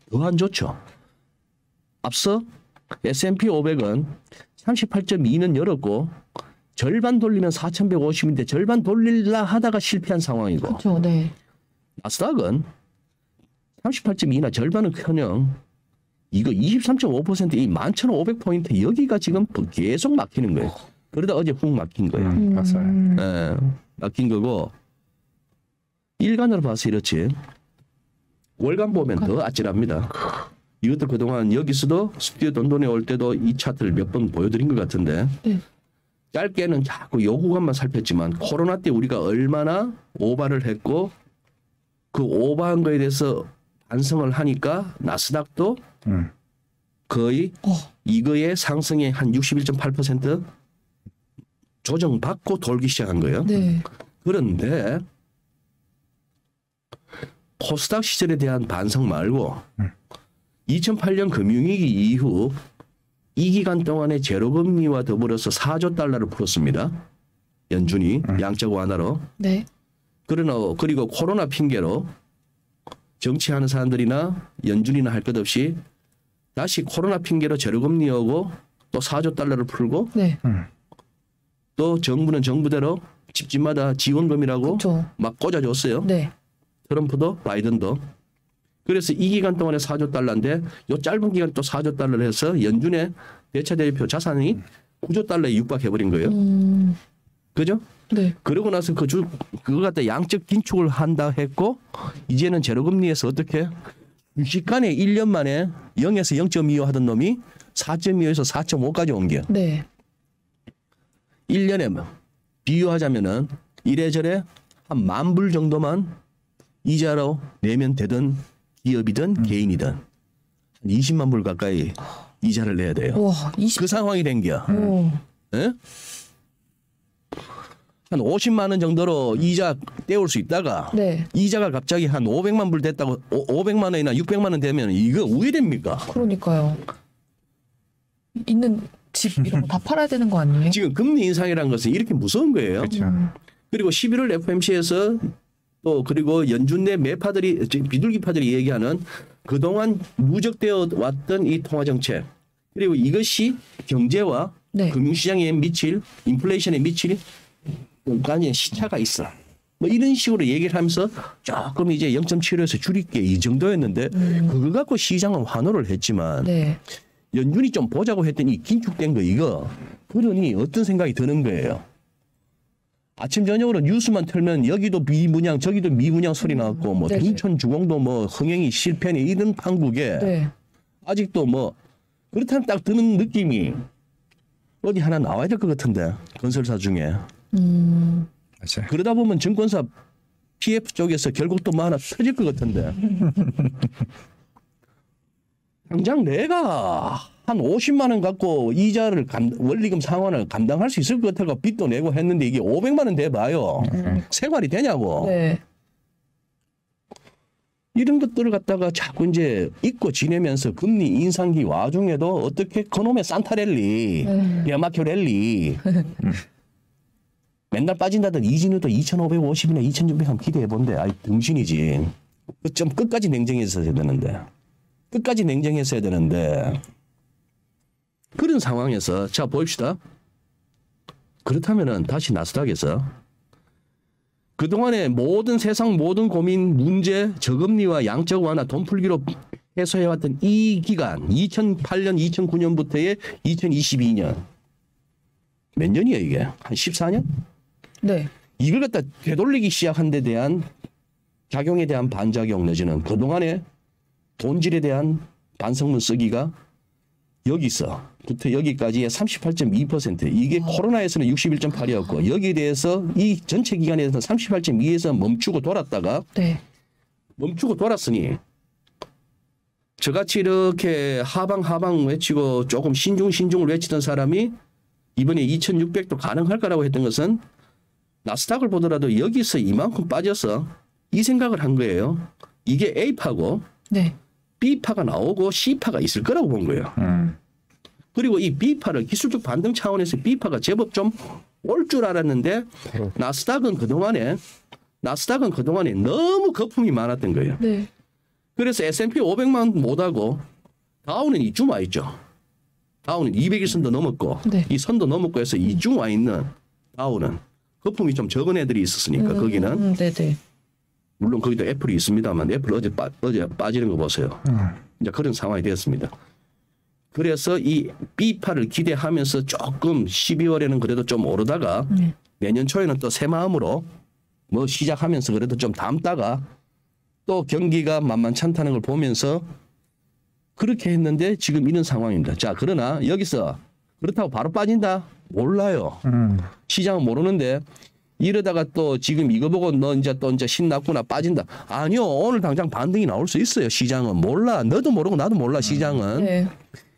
더 안 좋죠. 앞서 S&P 500은 38.2는 열었고 절반 돌리면 4,150인데 절반 돌릴라 하다가 실패한 상황이고 그렇죠. 네. 나스닥은 38.2나 절반은커녕 이거 23.5%이 11,500포인트 여기가 지금 계속 막히는 거예요. 그러다 어제 훅 막힌 거예요. 맞아요. 네, 막힌 거고 일간으로 봐서 이렇지 월간 보면 더 아찔합니다. 이것도 그동안 여기서도 스튜디오 돈돈에 올 때도 이 차트를 몇 번 보여드린 것 같은데 네. 짧게는 자꾸 요 구간만 살폈지만 코로나 때 우리가 얼마나 오바를 했고 그 오바한 거에 대해서 반성을 하니까 나스닥도 거의 이거의 상승의 한 61.8% 조정받고 돌기 시작한 거예요. 네. 그런데 코스닥 시절에 대한 반성 말고 2008년 금융위기 이후 이 기간 동안에 제로금리와 더불어서 4조 달러를 풀었습니다. 연준이 양적 완화로. 네. 그러나 그리고 코로나 핑계로 정치하는 사람들이나 연준이나 할 것 없이 다시 코로나 핑계로 제로금리 오고 또 4조 달러를 풀고 네. 또 정부는 정부대로 집집마다 지원금이라고 그렇죠. 막 꽂아줬어요. 네. 트럼프도 바이든도. 그래서 이 기간 동안에 4조 달러인데 요 짧은 기간 또 4조 달러를 해서 연준의 대차대표 자산이 9조 달러에 육박해버린 거예요. 그죠? 네. 그러고 나서 그거 갖다 양적 긴축을 한다 했고 이제는 제로금리에서 어떻게 순식간에 1년 만에 0에서 0.25 하던 놈이 4.25에서 4.5까지 옮겨. 네. 1년에 비유하자면은 이래저래 한 10,000불 정도만 이자로 내면 되던 기업이든 개인이든 한 20만 불 가까이 이자를 내야 돼요. 와, 20. 그 상황이 된겨. 오. 예? 한 50만 원 정도로 이자 떼올 수 있다가 네. 이자가 갑자기 한 500만 불 됐다고 500만 원이나 600만 원 되면 이거 우회됩니까? 그러니까요. 있는 집 이런 거 다 팔아야 되는 거 아니에요? 지금 금리 인상이라는 것은 이렇게 무서운 거예요. 그렇죠. 그리고 11월 FOMC에서 또 그리고 연준 내 매파들이 비둘기파들이 얘기하는 그동안 누적되어 왔던 이 통화 정책 그리고 이것이 경제와 네. 금융시장에 미칠 인플레이션에 미칠 간의 시차가 있어. 뭐 이런 식으로 얘기를 하면서 조금 이제 0.75에서 줄일게 이 정도였는데 그거 갖고 시장은 환호를 했지만 네. 연준이 좀 보자고 했더니 긴축된 거 이거 그러니 어떤 생각이 드는 거예요. 아침 저녁으로 뉴스만 틀면 여기도 미분양 저기도 미분양 소리 나왔고 뭐 네. 둔촌 주공도 뭐 흥행이 실패니 이런 판국에 네. 아직도 뭐 그렇다면 딱 드는 느낌이 어디 하나 나와야 될 것 같은데 건설사 중에 맞아요. 그러다 보면 증권사 PF 쪽에서 결국 또 뭐 하나 터질 것 같은데. 당장 내가 한 50만 원 갖고 이자를 원리금 상환을 감당할 수 있을 것 같아서 빚도 내고 했는데 이게 500만 원 돼봐요. 생활이 되냐고. 네. 이런 것들을 갖다가 자꾸 이제 잊고 지내면서 금리 인상기 와중에도 어떻게 그놈의 산타랠리, 야마큐 랠리 맨날 빠진다던 이진우도 2,550이나 2,600 하면 기대해본대. 아이 등신이지. 좀 끝까지 냉정했어야 되는데. 끝까지 냉정했어야 되는데. 그런 상황에서 자 봅시다. 그렇다면은 다시 나스닥에서 그동안의 모든 세상 모든 고민 문제 저금리와 양적 완화 돈 풀기로 해소해왔던 이 기간 2008년 2009년부터의 2022년 몇 년이에요 이게? 한 14년? 네. 이걸 갖다 되돌리기 시작한 데 대한 작용에 대한 반작용 내지는 그동안의 본질에 대한 반성문 쓰기가 여기서부터 여기까지의 38.2% 이게 코로나에서는 61.8이었고 여기에 대해서 이 전체 기간에서는 38.2에서 멈추고 돌았다가 네. 멈추고 돌았으니 저같이 이렇게 하방 외치고 조금 신중을 외치던 사람이 이번에 2600도 가능할 거라고 했던 것은 나스닥을 보더라도 여기서 이만큼 빠져서 이 생각을 한 거예요. 이게 A파고 네. B파가 나오고 C파가 있을 거라고 본 거예요. 그리고 이 B파를 기술적 반등 차원에서 B파가 제법 좀 올 줄 알았는데 나스닥은 그동안에 너무 거품이 많았던 거예요. 네. 그래서 S&P 500만 못하고 다우는 이쯤 와 있죠. 다우는 200일선도 넘었고 네. 이 선도 넘었고 해서 이쯤 와 있는 다우는 거품이 좀 적은 애들이 있었으니까 거기는 네네. 물론 거기도 애플이 있습니다만 애플 어제 빠지는 거 보세요. 이제 그런 상황이 되었습니다. 그래서 이 B파를 기대하면서 조금 12월에는 그래도 좀 오르다가 내년 초에는 또 새 마음으로 뭐 시작하면서 그래도 좀 담다가 또 경기가 만만찮다는 걸 보면서 그렇게 했는데 지금 이런 상황입니다. 자, 그러나 여기서 그렇다고 바로 빠진다? 몰라요. 시장은 모르는데 이러다가 또 지금 이거 보고 너 이제 또 이제 신났구나 빠진다. 아니요. 오늘 당장 반등이 나올 수 있어요. 시장은 몰라. 너도 모르고 나도 몰라. 시장은. 네.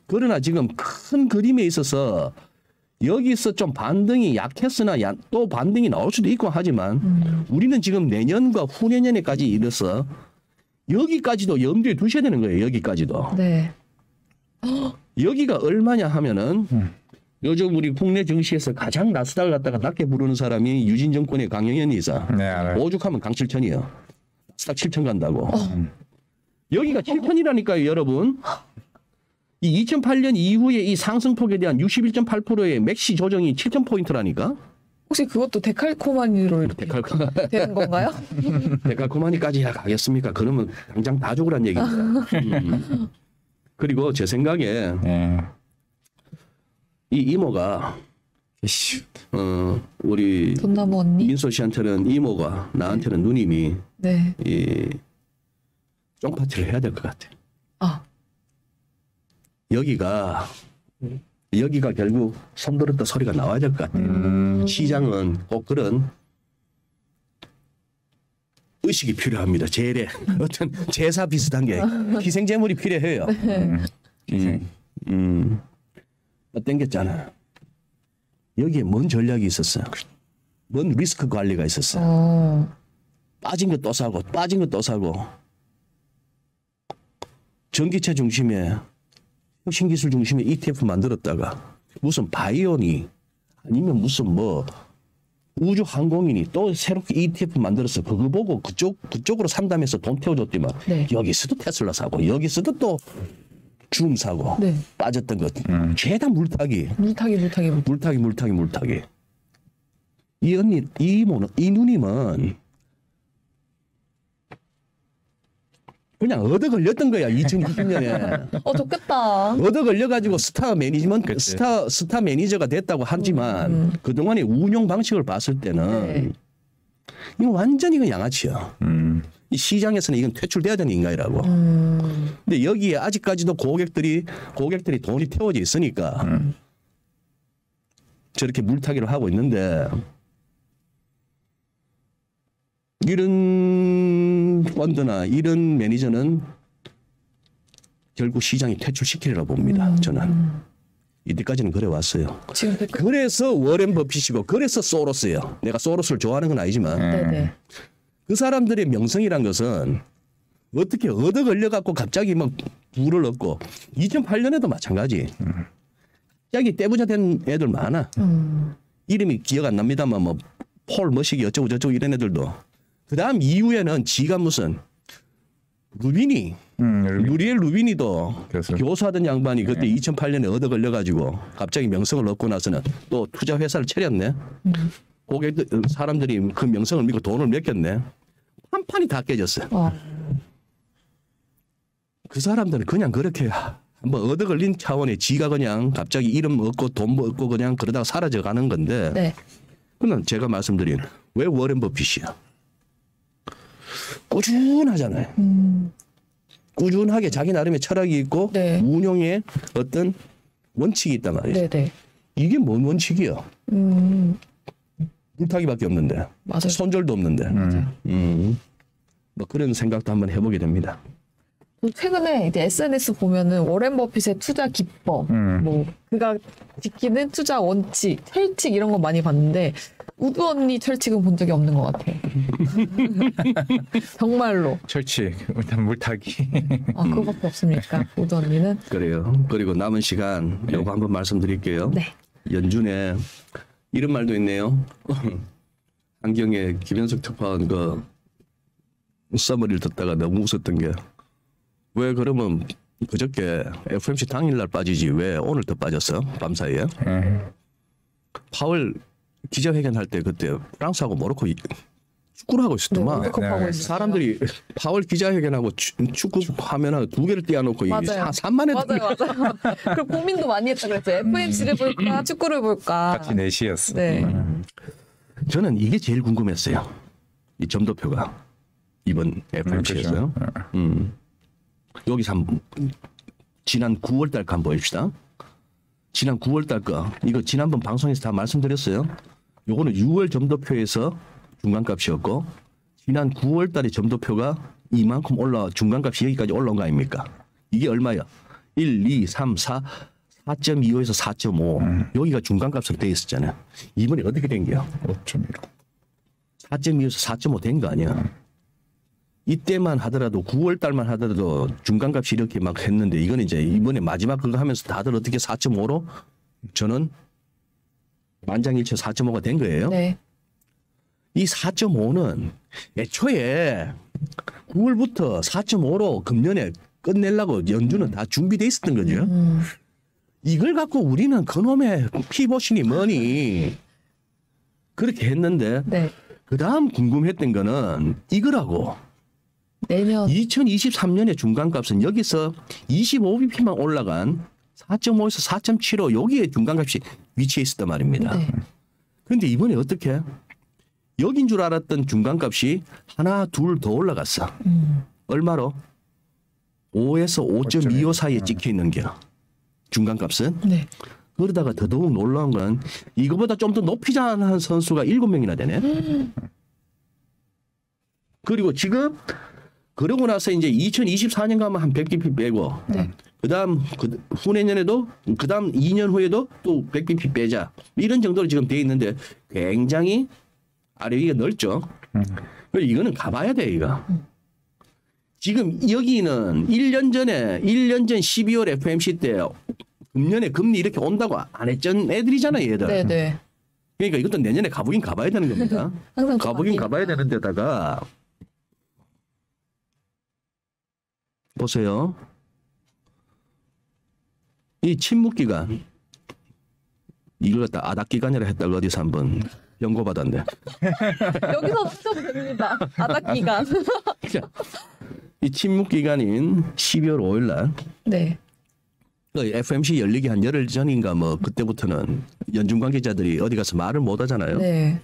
그러나 지금 큰 그림에 있어서 여기서 좀 반등이 약했으나 또 반등이 나올 수도 있고 하지만 우리는 지금 내년과 후내년에까지 이르러서 여기까지도 염두에 두셔야 되는 거예요. 여기까지도. 네. 여기가 얼마냐 하면은 요즘 우리 국내 증시에서 가장 나스닥을 갖다가 낮게 부르는 사람이 유진정권의 강영현 이사. 네, 알아요. 오죽하면 강칠천이요. 나스닥 7천 간다고. 여기가 7천이라니까요, 여러분. 이 2008년 이후에 이 상승폭에 대한 61.8%의 맥시 조정이 7,000포인트라니까? 혹시 그것도 데칼코마니로 이렇게 되는 건가요? 데칼코마니까지 가겠습니까? 그러면 당장 다 죽으란 얘기입니다. 그리고 제 생각에 네. 이 이모가 이슈. 우리 돈나무 언니? 민소 씨한테는 이모가 나한테는 누님이 네. 이 쫑파티를 해야 될 것 같아. 아. 여기가 결국 손들었다 소리가 나와야 될 것 같아요. 시장은 꼭 그런 의식이 필요합니다. 제례 어떤 제사 비슷한 게 희생제물이 필요해요. 땡겼잖아. 여기에 뭔 전략이 있었어요. 뭔 리스크 관리가 있었어요. 빠진 거 또 사고 빠진 거 또 사고 전기차 중심에 혁신기술 중심의 ETF 만들었다가 무슨 바이오니 아니면 무슨 뭐 우주항공인이 또 새롭게 ETF 만들어서 그거 보고 그쪽으로 산다면서 돈 태워줬더만 네. 여기서도 테슬라 사고 여기서도 또 줌 사고 네. 빠졌던 것 죄다 물타기. 이 언니 이 이모는 이 누님은 그냥 얻어 걸렸던 거야 2020년에. 좋겠다. 얻어 걸려가지고 스타 매니저가 됐다고 하지만 그동안의 운용 방식을 봤을 때는 네. 이거 완전히 이건 양아치야. 이 시장에서는 이건 퇴출돼야 되는 인간이라고. 근데 여기에 아직까지도 고객들이 돈이 태워져 있으니까 저렇게 물타기를 하고 있는데 이런 펀드나 이런 매니저는 결국 시장이 퇴출시키리라 봅니다. 저는 이때까지는 그래 왔어요. 지금 그래서 워렌 버핏이고 그래서 소로스예요. 내가 소로스를 좋아하는 건 아니지만 네네. 그 사람들의 명성이란 것은 어떻게 얻어 걸려 갖고 갑자기 막 부를 얻고 2008년에도 마찬가지. 갑자기 떼부자 된 애들 많아. 이름이 기억 안 납니다만 뭐 폴 머시기 어쩌고 저쩌고 이런 애들도. 그다음 이후에는 지가 무슨 루비니 루리엘 루비니도 그래서. 교수하던 양반이 그때 2008년에 얻어 걸려 가지고 갑자기 명성을 얻고 나서는 또 투자 회사를 차렸네. 고객들 사람들이 그 명성을 믿고 돈을 맡겼네. 한 판이 다 깨졌어요. 그 사람들은 그냥 그렇게 한번 얻어 걸린 차원에 지가 그냥 갑자기 이름 얻고 돈 얻고 그냥 그러다가 사라져 가는 건데. 네. 그는 제가 말씀드린 왜 워렌 버핏이야? 꾸준하잖아요. 꾸준하게 자기 나름의 철학이 있고 네. 운용에 어떤 원칙이 있단 말이에요. 네네. 이게 뭔 원칙이야? 물타기밖에 없는데 맞아요. 손절도 없는데 뭐 그런 생각도 한번 해보게 됩니다. 최근에 이제 SNS 보면은 워렌 버핏의 투자 기법, 뭐 그가 지키는 투자 원칙, 철칙 이런 거 많이 봤는데 우두 언니 철칙은 본 적이 없는 것 같아요. 정말로. 철칙 일단 물타기. 아 그거밖에 없습니까? 우두 언니는? 그래요. 그리고 남은 시간 요거 한번 말씀드릴게요. 네. 연준에 이런 말도 있네요. 한경의 김현석 특파원 그 서머리를 듣다가 너무 웃었던 게 왜 그러면 그저께 FOMC 당일날 빠지지 왜 오늘 더 빠졌어? 밤사이에? 파월 기자회견할 때 그때 프랑스하고 모로코 축구를 하고 있었더만. 네, 월드컵하고 있어요. 사람들이 파월 기자회견하고 축구 화면 두 개를 띄워놓고 맞아요. 3만 원. 맞아요. 그 고민도 많이 했다 그랬어요. FMC를 볼까, 축구를 볼까. 같이 4시였어. 네. 저는 이게 제일 궁금했어요. 이 점도표가 이번 FOMC였어요. 여기서 한번 지난 9월 달 거 한번 보입시다. 지난 9월 달 거 이거 지난번 방송에서 다 말씀드렸어요. 요거는 6월 점도표에서 중간값이었고 지난 9월 달에 점도표가 이만큼 중간값이 여기까지 올라온 거 아닙니까? 이게 얼마야? 1, 2, 3, 4 4.25에서 4.5 여기가 중간값으로 돼 있었잖아요. 이번에 어떻게 된 거야? 5.15. 4.25에서 4.5 된 거 아니야? 이때만 하더라도 9월 달만 하더라도 중간값이 이렇게 막 했는데 이건 이제 이번에 마지막 그거 하면서 다들 어떻게 4.5로 저는 만장일치 4.5가 된 거예요. 네. 이 4.5는 애초에 9월부터 4.5로 금년에 끝내려고 연준은 다 준비돼 있었던 거죠. 이걸 갖고 우리는 그놈의 피보신이 뭐니 그렇게 했는데 네. 그 다음 궁금했던 거는 이거라고. 내년 2023년의 중간값은 여기서 25bp만 올라간 4.5에서 4.75 여기에 중간값이 위치해 있었단 말입니다. 네. 그런데 이번에 어떻게? 여긴 줄 알았던 중간값이 하나 둘 더 올라갔어. 얼마로? 5에서 5.25 사이에 찍혀 있는 게 중간값은. 네. 그러다가 더더욱 놀라운 건 이거보다 좀 더 높이 자는 선수가 7명이나 되네. 그리고 지금 그러고 나서 이제 2024년 가면 한 100bp 빼고 그다음 후내년에도 그다음 2년 후에도 또 100bp 빼자. 이런 정도로 지금 돼 있는데 굉장히 아래 위가 넓죠. 그래서 이거는 가봐야 돼, 이거. 지금 여기는 1년 전 12월 FOMC 때 금년에 금리 이렇게 온다고 안 했던 애들이잖아요, 얘들. 네네. 그러니까 이것도 내년에 가보긴 가봐야 되는 겁니다. 항상 가보긴 가봐야 되는 데다가 보세요. 이 침묵 기간 이걸 갖다 아닥 기간이라 했다가 어디서 한번 연고받았는데 여기서 쓰셔도 됩니다. 아닥 기간. 이 침묵 기간인 12월 5일 날 네. FOMC 열리기 한 열흘 전인가 뭐 그때부터는 연준 관계자들이 어디 가서 말을 못 하잖아요. 네.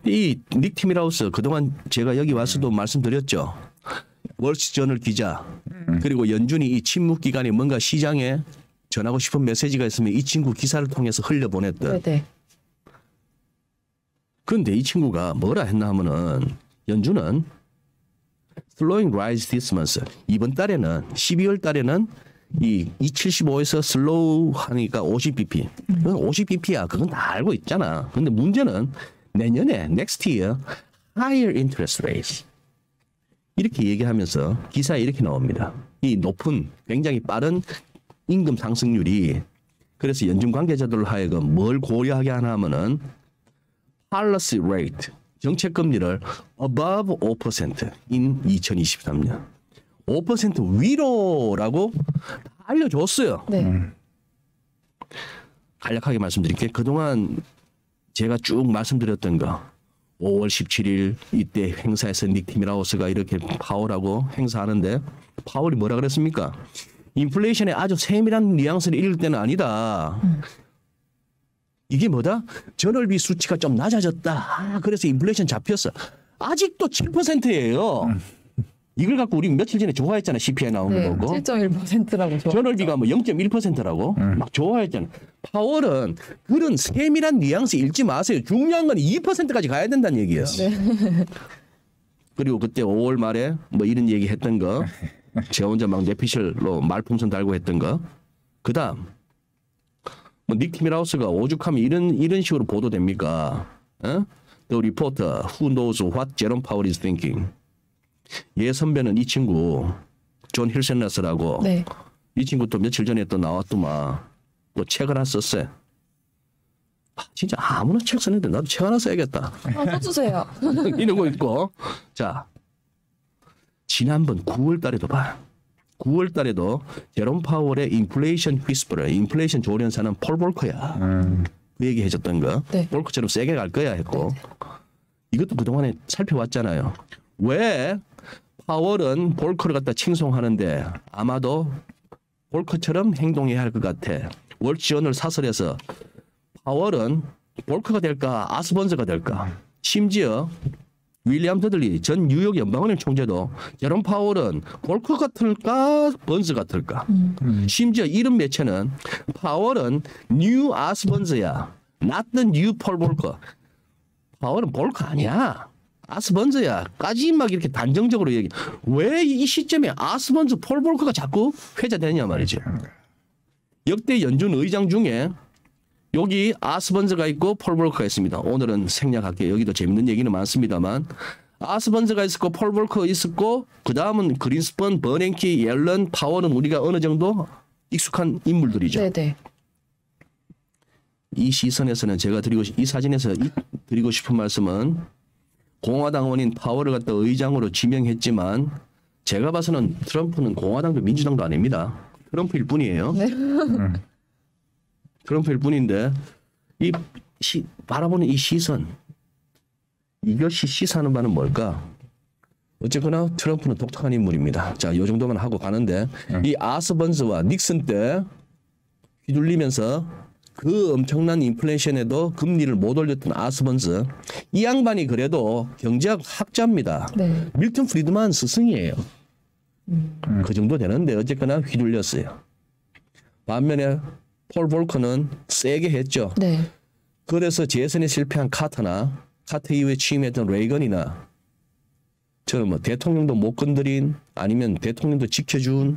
이 닉 티밀하우스 그동안 제가 여기 와서도 말씀드렸죠. 월스트저널 기자 그리고 연준이 이 침묵 기간에 뭔가 시장에 전하고 싶은 메시지가 있으면 이 친구 기사를 통해서 흘려보냈던 네네. 그런데 이 친구가 뭐라 했나 하면은 연준은 slowing rise this month. 이번 달에는 12월 달에는 이 275에서 슬로우 하니까 50bp. 그건 50bp야. 그건 다 알고 있잖아. 근데 문제는 내년에 next year higher interest rates. 이렇게 얘기하면서 기사에 이렇게 나옵니다. 이 높은 굉장히 빠른 임금 상승률이 그래서 연준 관계자들 하여금 뭘 고려하게 하나 하면은 policy rate 정책 금리를 above 5%인 2023년 5% 위로라고 다 알려줬어요. 네. 간략하게 말씀드릴게요. 그동안 제가 쭉 말씀드렸던 거 5월 17일 이때 행사에서 닉 티밀하우스가 이렇게 파월하고 행사하는데 파월이 뭐라 그랬습니까? 인플레이션의 아주 세밀한 뉘앙스를 읽을 때는 아니다. 이게 뭐다? 전월비 수치가 좀 낮아졌다. 그래서 인플레이션 잡혔어. 아직도 7%예요. 이걸 갖고 우리 며칠 전에 좋아했잖아. CPI 나온 네, 거 보고. 7.1%라고 좋아. 전월비가 뭐 0.1%라고 막 좋아했잖아. 파월은 그런 세밀한 뉘앙스 읽지 마세요. 중요한 건 2%까지 가야 된다는 얘기예요. 네. 그리고 그때 5월 말에 뭐 이런 얘기 했던 거. 제 혼자 막 내피셜로 말풍선 달고 했던 거. 그다음 뭐 닉 티밀하우스가 오죽하면 이런 식으로 보도됩니까? The reporter who knows what Jerome Powell is thinking. 얘 선배는 이 친구 존 힐센러스라고 네. 이 친구 또 며칠 전에 또 나왔더만 또 책을 하나 썼어요. 진짜 아무나 책 쓰는데 나도 책 하나 써야겠다. 써주세요. 이런 거 있고 자 지난번 9월 달에도 봐. 9월 달에도 제롬 파월의 인플레이션 휘스퍼러 인플레이션 조련사는 폴 볼커야. 그 얘기 해줬던 거. 네. 볼커처럼 세게 갈 거야 했고 이것도 그동안에 살펴왔잖아요. 왜 파월은 볼커를 갖다 칭송하는데 아마도 볼커처럼 행동해야 할 것 같아. 월지언을 사설에서 파월은 볼커가 될까 아스번즈가 될까. 심지어 윌리엄 더들리 전 뉴욕 연방은행 총재도 제롬 파월은 볼커 같을까 번즈 같을까. 심지어 이런 매체는 파월은 뉴 아스번즈야. not the new 폴 볼커. 파월은 볼커 아니야. 아스번즈야. 까지 막 이렇게 단정적으로 얘기. 왜 이 시점에 아스번즈 폴 볼커가 자꾸 회자되냐 말이지. 역대 연준 의장 중에 여기 아스번즈가 있고 폴 볼커가 있습니다. 오늘은 생략할게요. 여기도 재밌는 얘기는 많습니다만 아스번즈가 있었고 폴 볼커 있었고 그 다음은 그린스펀, 버냉키, 옐런, 파월은 우리가 어느 정도 익숙한 인물들이죠. 네네. 이 시선에서는 제가 이 사진에서 드리고 싶은 말씀은 공화당원인 파월을 갖다 의장으로 지명했지만 제가 봐서는 트럼프는 공화당도 민주당도 아닙니다. 트럼프일 뿐이에요. 네. 트럼프일 뿐인데 이 바라보는 이 시선 이것이 시사하는 바는 뭘까? 어쨌거나 트럼프는 독특한 인물입니다. 자, 이 정도만 하고 가는데 이 아스번즈와 닉슨 때 휘둘리면서 그 엄청난 인플레이션에도 금리를 못 올렸던 아스번즈 이 양반이 그래도 경제학 학자입니다. 네. 밀턴 프리드만 스승이에요. 그 정도 되는데 어쨌거나 휘둘렸어요. 반면에 폴 볼커는 세게 했죠. 네. 그래서 재선에 실패한 카터나 카터 이후에 취임했던 레이건이나 저는 뭐 대통령도 못 건드린 아니면 대통령도 지켜준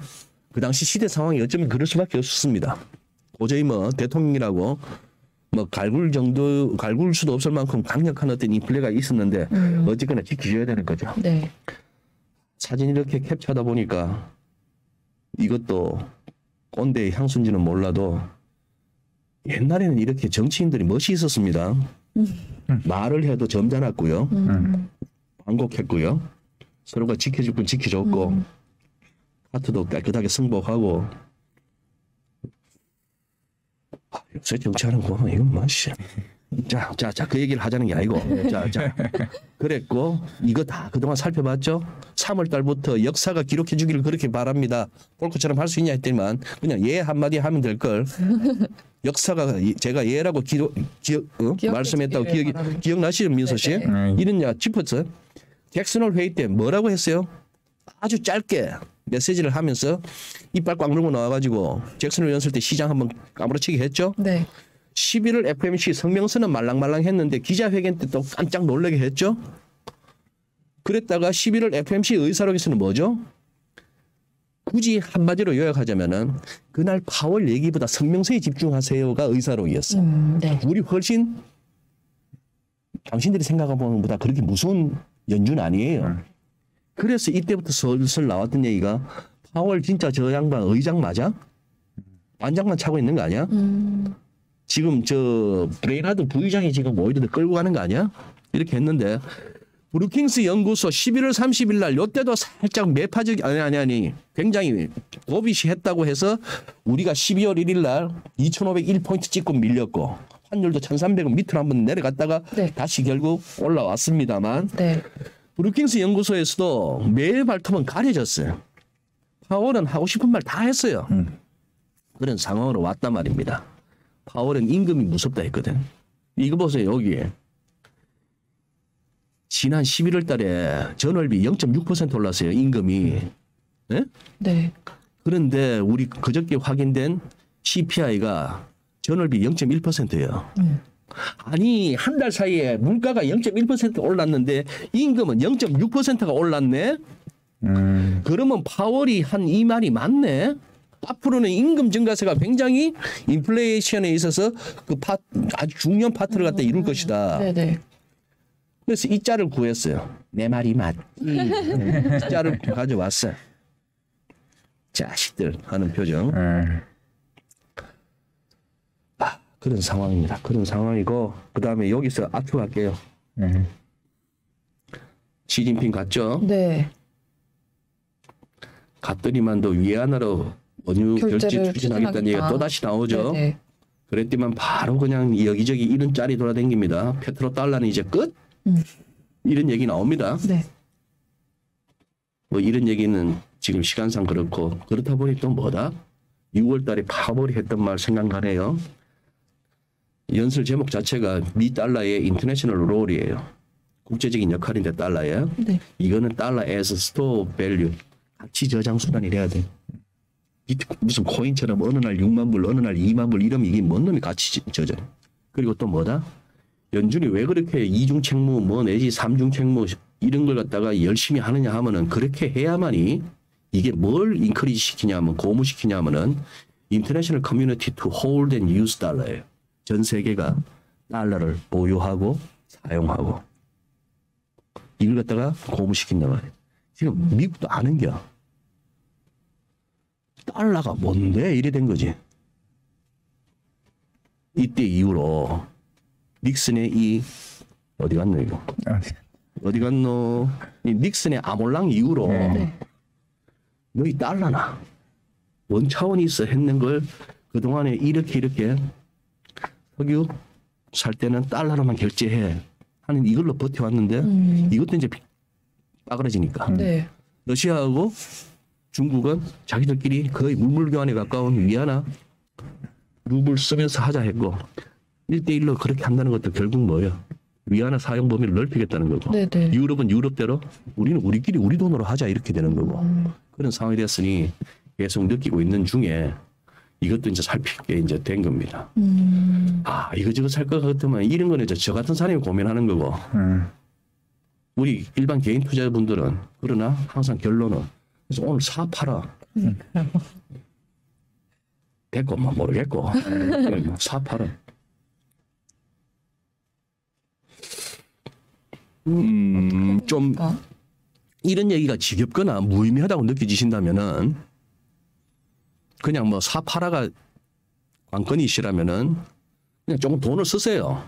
그 당시 시대 상황이 어쩌면 그럴 수밖에 없었습니다. 도저히 뭐 대통령이라고 뭐 갈굴 수도 없을 만큼 강력한 어떤 인플레가 있었는데 어쨌거나 지켜줘야 되는 거죠. 네. 사진 이렇게 캡처하다 보니까 이것도 꼰대의 향수인지는 몰라도 옛날에는 이렇게 정치인들이 멋이 있었습니다. 말을 해도 점잖았고요. 반곡했고요. 서로가 지켜줄 건 지켜줬고 카트도 깨끗하게 승복하고 요새 정치하는 거 이건 뭐지? 자, 그 얘기를 하자는 게 아니고 자 그랬고 이거 다 그동안 살펴봤죠. 3월 달부터 역사가 기록해 주기를 그렇게 바랍니다. 볼커처럼 할 수 있냐 했더니만 그냥 예 한마디 하면 될 걸. 역사가 제가 예라고 말씀했다고 기억나시죠, 민서 씨? 네. 이런 짚었어요. 잭슨홀 회의 때 뭐라고 했어요? 아주 짧게 메시지를 하면서 이빨 꽉 물고 나와가지고 잭슨홀 연설 때 시장 한번 까무러치기 했죠. 네. 11월 FMC 성명서는 말랑말랑했는데 기자회견 때 또 깜짝 놀라게 했죠. 그랬다가 11월 FMC 의사록에서는 뭐죠? 굳이 한마디로 요약하자면은 그날 파월 얘기보다 성명서에 집중하세요가 의사록이었어. 네. 우리 훨씬 당신들이 생각하는 것보다 그렇게 무서운 연주는 아니에요. 그래서 이때부터 슬슬 나왔던 얘기가 파월 진짜 저 양반 의장 맞아? 반장만 차고 있는 거 아니야? 지금 저 브레이나드 부의장이 지금 오히려 끌고 가는 거 아니야? 이렇게 했는데 브루킹스 연구소 11월 30일 날 요때도 살짝 매파적 아니 굉장히 도비시 했다고 해서 우리가 12월 1일 날 2,501포인트 찍고 밀렸고 환율도 1,300원 밑으로 한번 내려갔다가 네. 다시 결국 올라왔습니다만 네. 브루킹스 연구소에서도 매일 발톱은 가려졌어요. 파월은 하고 싶은 말 다 했어요. 그런 상황으로 왔단 말입니다. 파월은 임금이 무섭다 했거든. 이거 보세요. 여기에. 지난 11월 달에 전월비 0.6% 올랐어요. 임금이. 네? 네. 그런데 우리 그저께 확인된 CPI가 전월비 0.1%예요. 아니 한 달 사이에 물가가 0.1% 올랐는데 임금은 0.6%가 올랐네. 그러면 파월이 한 이 말이 맞네. 앞으로는 임금 증가세가 굉장히 인플레이션에 있어서 그 아주 중요한 파트를 갖다 이룰 것이다. 네네. 그래서 이 짤을 구했어요. 내 말이 맞지. 이 짤을 가져왔어요. 자식들 하는 표정. 그런 상황입니다. 그런 상황이고 그 다음에 여기서 압축할게요. 시진핑 갔죠. 네. 갔더니만도 위안화로 원유 결제 결제를 추진하겠다는 얘기가 또 다시 나오죠. 네네. 그랬더만 바로 그냥 여기저기 이런 짤이 돌아다닙니다. 페트로 달러는 이제 끝? 이런 얘기 나옵니다. 네. 뭐 이런 얘기는 지금 시간상 그렇고 그렇다 보니 또 뭐다? 6월 달에 파월이 했던 말 생각나네요. 연설 제목 자체가 미 달러의 인터내셔널 롤이에요. 국제적인 역할인데 달러에. 네. 이거는 달러 as store value. 가치 저장 수단이래야 돼. 무슨 코인처럼 어느 날 6만 불, 어느 날 2만 불 이러면 이게 뭔 놈이 가치 저장. 그리고 또 뭐다? 연준이 왜 그렇게 이중 책무 뭐 내지 삼중 책무 이런 걸 갖다가 열심히 하느냐 하면은 그렇게 해야만이 이게 뭘 인크리지 시키냐면 고무시키냐면은 인터내셔널 커뮤니티 투 홀드 앤 유스 달러예요. 전 세계가 달러를 보유하고 사용하고 이걸 갖다가 고무시킨단 말이에요. 지금 미국도 아는겨. 달러가 뭔데 이래 된 거지. 이때 이후로 닉슨의 이 어디 갔노 이거? 어디 갔노? 이 닉슨의 아몰랑 이후로 너희 달러나 원차원이 있어 했는 걸 그동안에 이렇게 석유 살 때는 달러로만 결제해 하는 이걸로 버텨왔는데 이것도 이제 빠그러지니까 네. 러시아하고 중국은 자기들끼리 거의 물물교환에 가까운 위안화 루블 쓰면서 하자 했고 1대1로 그렇게 한다는 것도 결국 뭐예요? 위안화 사용 범위를 넓히겠다는 거고 네네. 유럽은 유럽대로 우리는 우리끼리 우리 돈으로 하자 이렇게 되는 거고 그런 상황이 됐으니 계속 느끼고 있는 중에 이것도 이제 살피게 이제 된 겁니다. 아 이거저거 살 것 같으면 이런 거는 저 같은 사람이 고민하는 거고 우리 일반 개인 투자자분들은 그러나 항상 결론은 그래서 오늘 사 팔아 됐고 뭐 모르겠고 사 팔아 좀 이런 얘기가 지겹거나 무의미하다고 느껴지신다면은 그냥 뭐 사 팔아가 관건이시라면은 그냥 조금 돈을 쓰세요.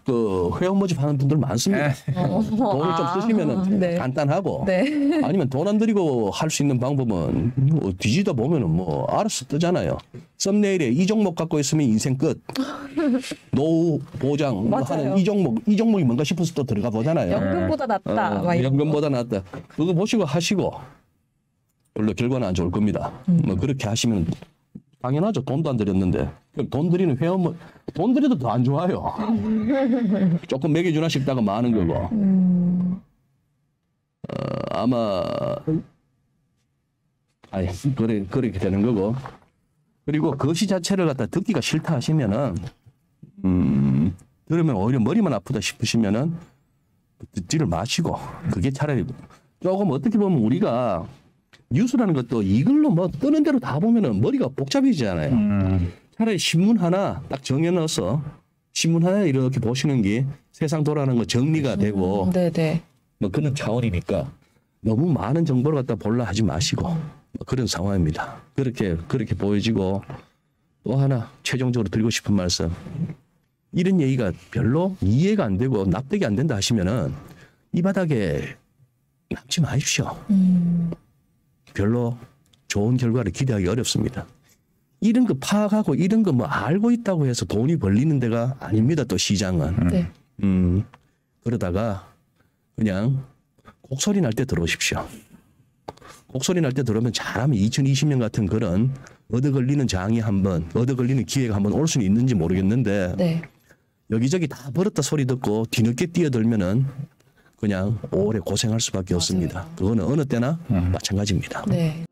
그 회원 모집하는 분들 많습니다. 돈을 좀 쓰시면은 네. 간단하고 네. 아니면 돈 안 들이고 할 수 있는 방법은 뭐 뒤지다 보면은 뭐 알아서 뜨잖아요. 썸네일에 이 종목 갖고 있으면 인생 끝. 노후 보장 뭐 하는 이 종목이 뭔가 싶어서 또 들어가 보잖아요. 연금보다 낫다. 막 이런 연금보다 낫다. 그거 보시고 하시고 별로 결과는 안 좋을 겁니다. 뭐 그렇게 하시면 당연하죠. 돈도 안 들였는데 돈 들이는 회원 돈 들여도 더 안 좋아요. 조금 먹여주나 싶다가 많은 거고. 아마 그렇게 되는 거고. 그리고 거시 자체를 갖다 듣기가 싫다 하시면은 그러면 오히려 머리만 아프다 싶으시면은 듣지를 마시고 그게 차라리 조금 어떻게 보면 우리가 뉴스라는 것도 이걸로 뭐 뜨는 대로 다 보면은 머리가 복잡해지잖아요. 차라리 신문 하나 딱 정해넣어서 신문 하나 이렇게 보시는 게 세상 돌아가는 거 정리가 되고 네네. 뭐 그런 차원이니까 너무 많은 정보를 갖다 볼라 하지 마시고 뭐 그런 상황입니다. 그렇게 보여지고 또 하나 최종적으로 드리고 싶은 말씀. 이런 얘기가 별로 이해가 안 되고 납득이 안 된다 하시면은 이 바닥에 남지 마십시오. 별로 좋은 결과를 기대하기 어렵습니다. 이런 거 파악하고 이런 거 뭐 알고 있다고 해서 돈이 벌리는 데가 아닙니다. 또 시장은. 네. 그러다가 그냥 곡소리 날 때 들어오십시오. 곡소리 날 때 들어오면 잘하면 2020년 같은 그런 얻어 걸리는 장이 한번 얻어 걸리는 기회가 한번 올 수는 있는지 모르겠는데 네. 여기저기 다 벌었다 소리 듣고 뒤늦게 뛰어들면은 그냥 오래 고생할 수밖에 없습니다. 그거는 어느 때나 마찬가지입니다. 네.